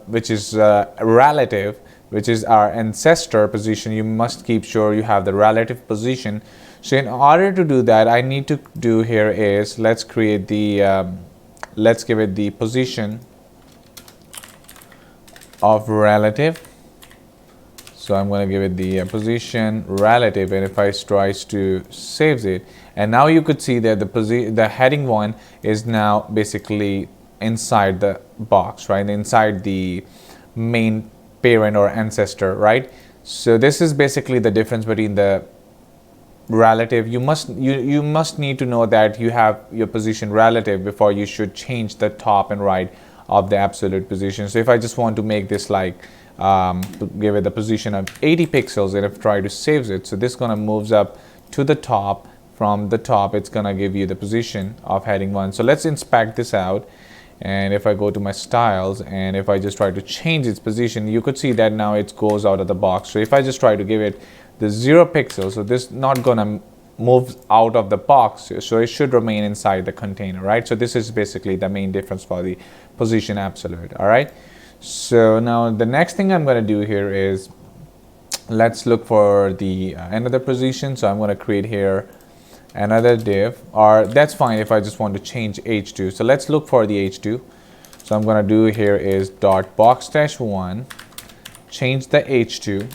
S1: which is relative, which is our ancestor position. You must keep sure you have the relative position. So in order to do that, I need to do here is, let's create the let's give it the position of relative. So I'm going to give it the position relative, and if I try to save it, and now you could see that the heading one is now basically inside the box, right, inside the main parent or ancestor, right? So this is basically the difference between the relative. You must need to know that you have your position relative before you should change the top and right of the absolute position. So if I just want to make this like give it the position of 80 pixels, and if I try to save it, so this gonna moves up to the top. From the top, it's gonna give you the position of heading 1. So let's inspect this out, and if I go to my styles, and if I just try to change its position, you could see that now it goes out of the box. So if I just try to give it the 0 pixels, so this not gonna move out of the box, so it should remain inside the container, right? So this is basically the main difference for the position absolute. All right, so now the next thing I'm going to do here is, let's look for the another position. So I'm going to create here another div, or that's fine if I just want to change h2. So let's look for the h2. So I'm going to do here is dot box-1, change the h2,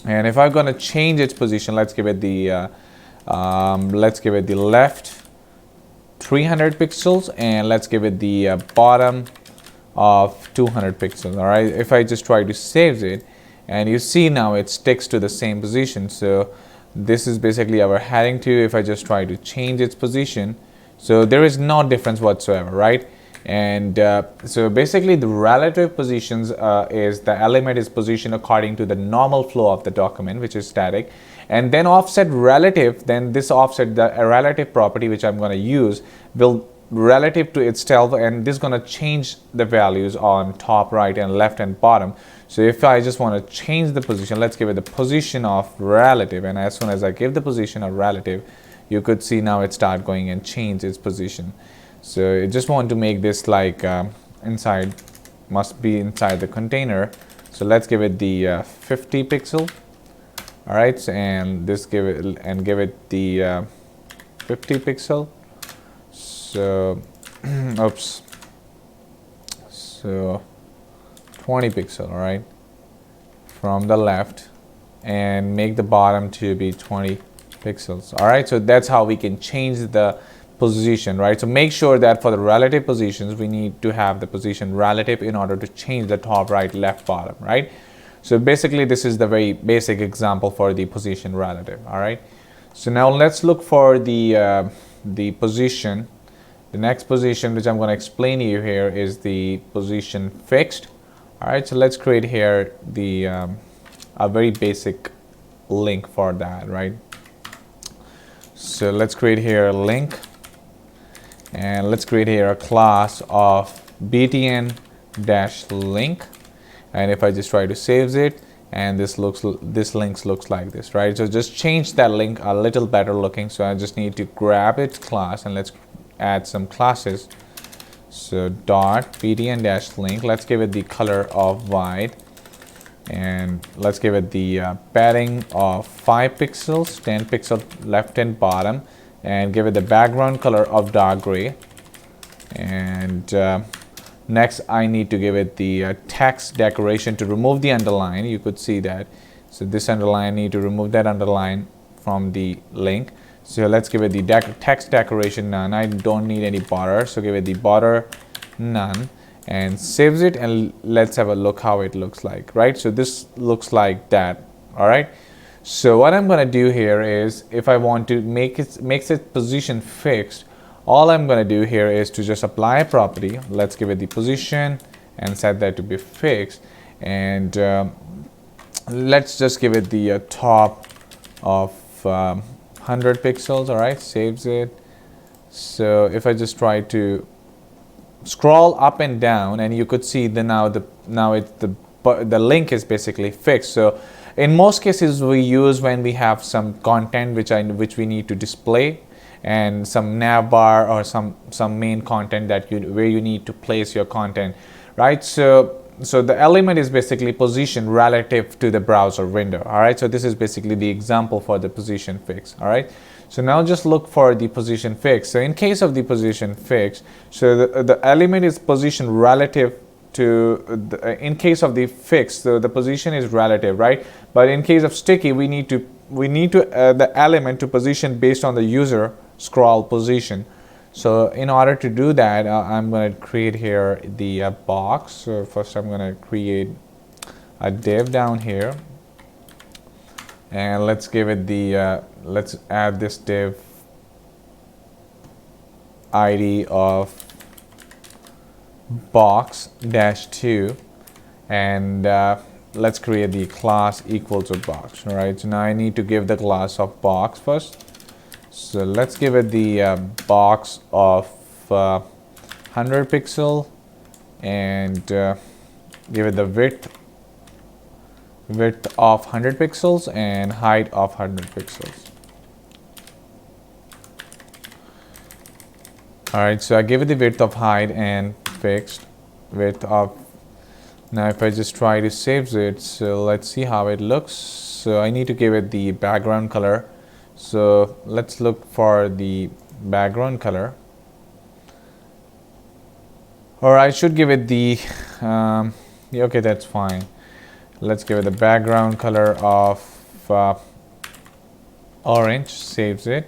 S1: and if I'm going to change its position, let's give it the left 300 pixels, and let's give it the bottom of 200 pixels. All right, if I just try to save it, and you see now it sticks to the same position. So this is basically our heading 2. If I just try to change its position, so there is no difference whatsoever, right? And so basically the relative positions is the element is positioned according to the normal flow of the document, which is static, and then offset relative, then this offset, the relative property which I'm going to use, will relative to itself, and this is going to change the values on top, right, and left and bottom. So if I just want to change the position, let's give it the position of relative, and as soon as I give the position of relative, you could see now it start going and change its position. So I just want to make this like inside, must be inside the container. So let's give it the 50 pixel. All right, so, and this give it the 50 pixel. So oops, so 20 pixel, all right, from the left, and make the bottom to be 20 pixels. All right, so that's how we can change the position, right? So make sure that for the relative positions, we need to have the position relative in order to change the top, right, left, bottom, right? So basically this is the very basic example for the position relative. All right, so now let's look for the position. The next position which I'm going to explain to you here is the position fixed. All right, so let's create here the a very basic link for that, right? So let's create here a link, and let's create here a class of btn-link, and if I just try to save it, and this link looks like this, right? So just change that link a little better looking. So I just need to grab its class and let's add some classes. So dot btn dash link, let's give it the color of white, and let's give it the padding of 5 pixels, 10 pixel left and bottom, and give it the background color of dark gray. And next I need to give it the text decoration to remove the underline. You could see that. So this underline, I need to remove that underline from the link. So let's give it the text decoration none. I don't need any border, so give it the border none, and saves it, and let's have a look how it looks like, right? So this looks like that. All right, so what I'm going to do here is, if I want to make its position fixed, all I'm going to do here is to just apply a property. Let's give it the position and set that to be fixed, and let's just give it the top of 100 pixels. All right, saves it. So if I just try to scroll up and down, and you could see the the link is basically fixed. So in most cases we use when we have some content which we need to display, and some navbar or some main content that where you need to place your content, right? So the element is basically positioned relative to the browser window. All right, so this is basically the example for the position fix. All right, so now just look for the position fix. So in case of the position fix, so the element is positioned relative to in case of the fix, so the position is relative, right? But in case of sticky, we need to the element to position based on the user scroll position. So in order to do that, I'm going to create here the box. So first I'm going to create a div down here, and let's give it the let's add this div ID of box dash 2, and let's create the class equal to box. All right, so now I need to give the class of box first. So let's give it the box of 100 pixel, and give it the width of 100 pixels and height of 100 pixels. All right, so I give it the width of height and fixed width of. Now if I just try to save it, so let's see how it looks. So I need to give it the background color. So let's look for the background color, or I should give it the yeah, okay, that's fine. Let's give it the background color of orange. Saves it.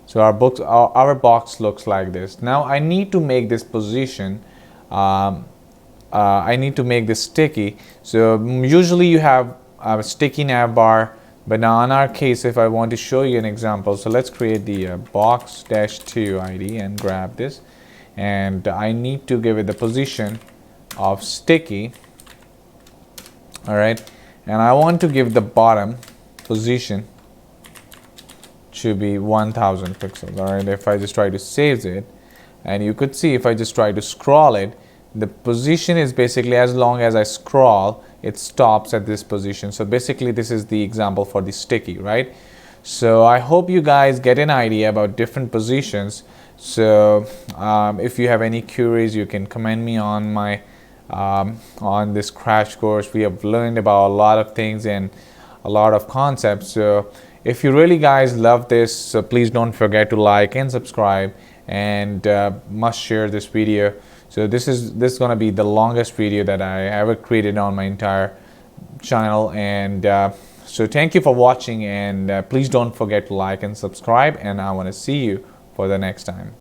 S1: So our box looks like this. Now I need to make this position I need to make this sticky. So usually you have a sticky navbar, but now in our case, if I want to show you an example, so let's create the box dash 2 ID and grab this, and I need to give it the position of sticky. All right, and I want to give the bottom position to be 1000 pixels. All right, if I just try to save it, and you could see if I just try to scroll it, the position is basically, as long as I scroll, it stops at this position. So basically this is the example for the sticky, right? So I hope you guys get an idea about different positions. So if you have any queries, you can comment me on my on this crash course. We have learned about a lot of things and a lot of concepts. So if you really guys love this, so please don't forget to like and subscribe, and must share this video. So this is going to be the longest video that I ever created on my entire channel, and so thank you for watching, and please don't forget to like and subscribe, and I want to see you for the next time.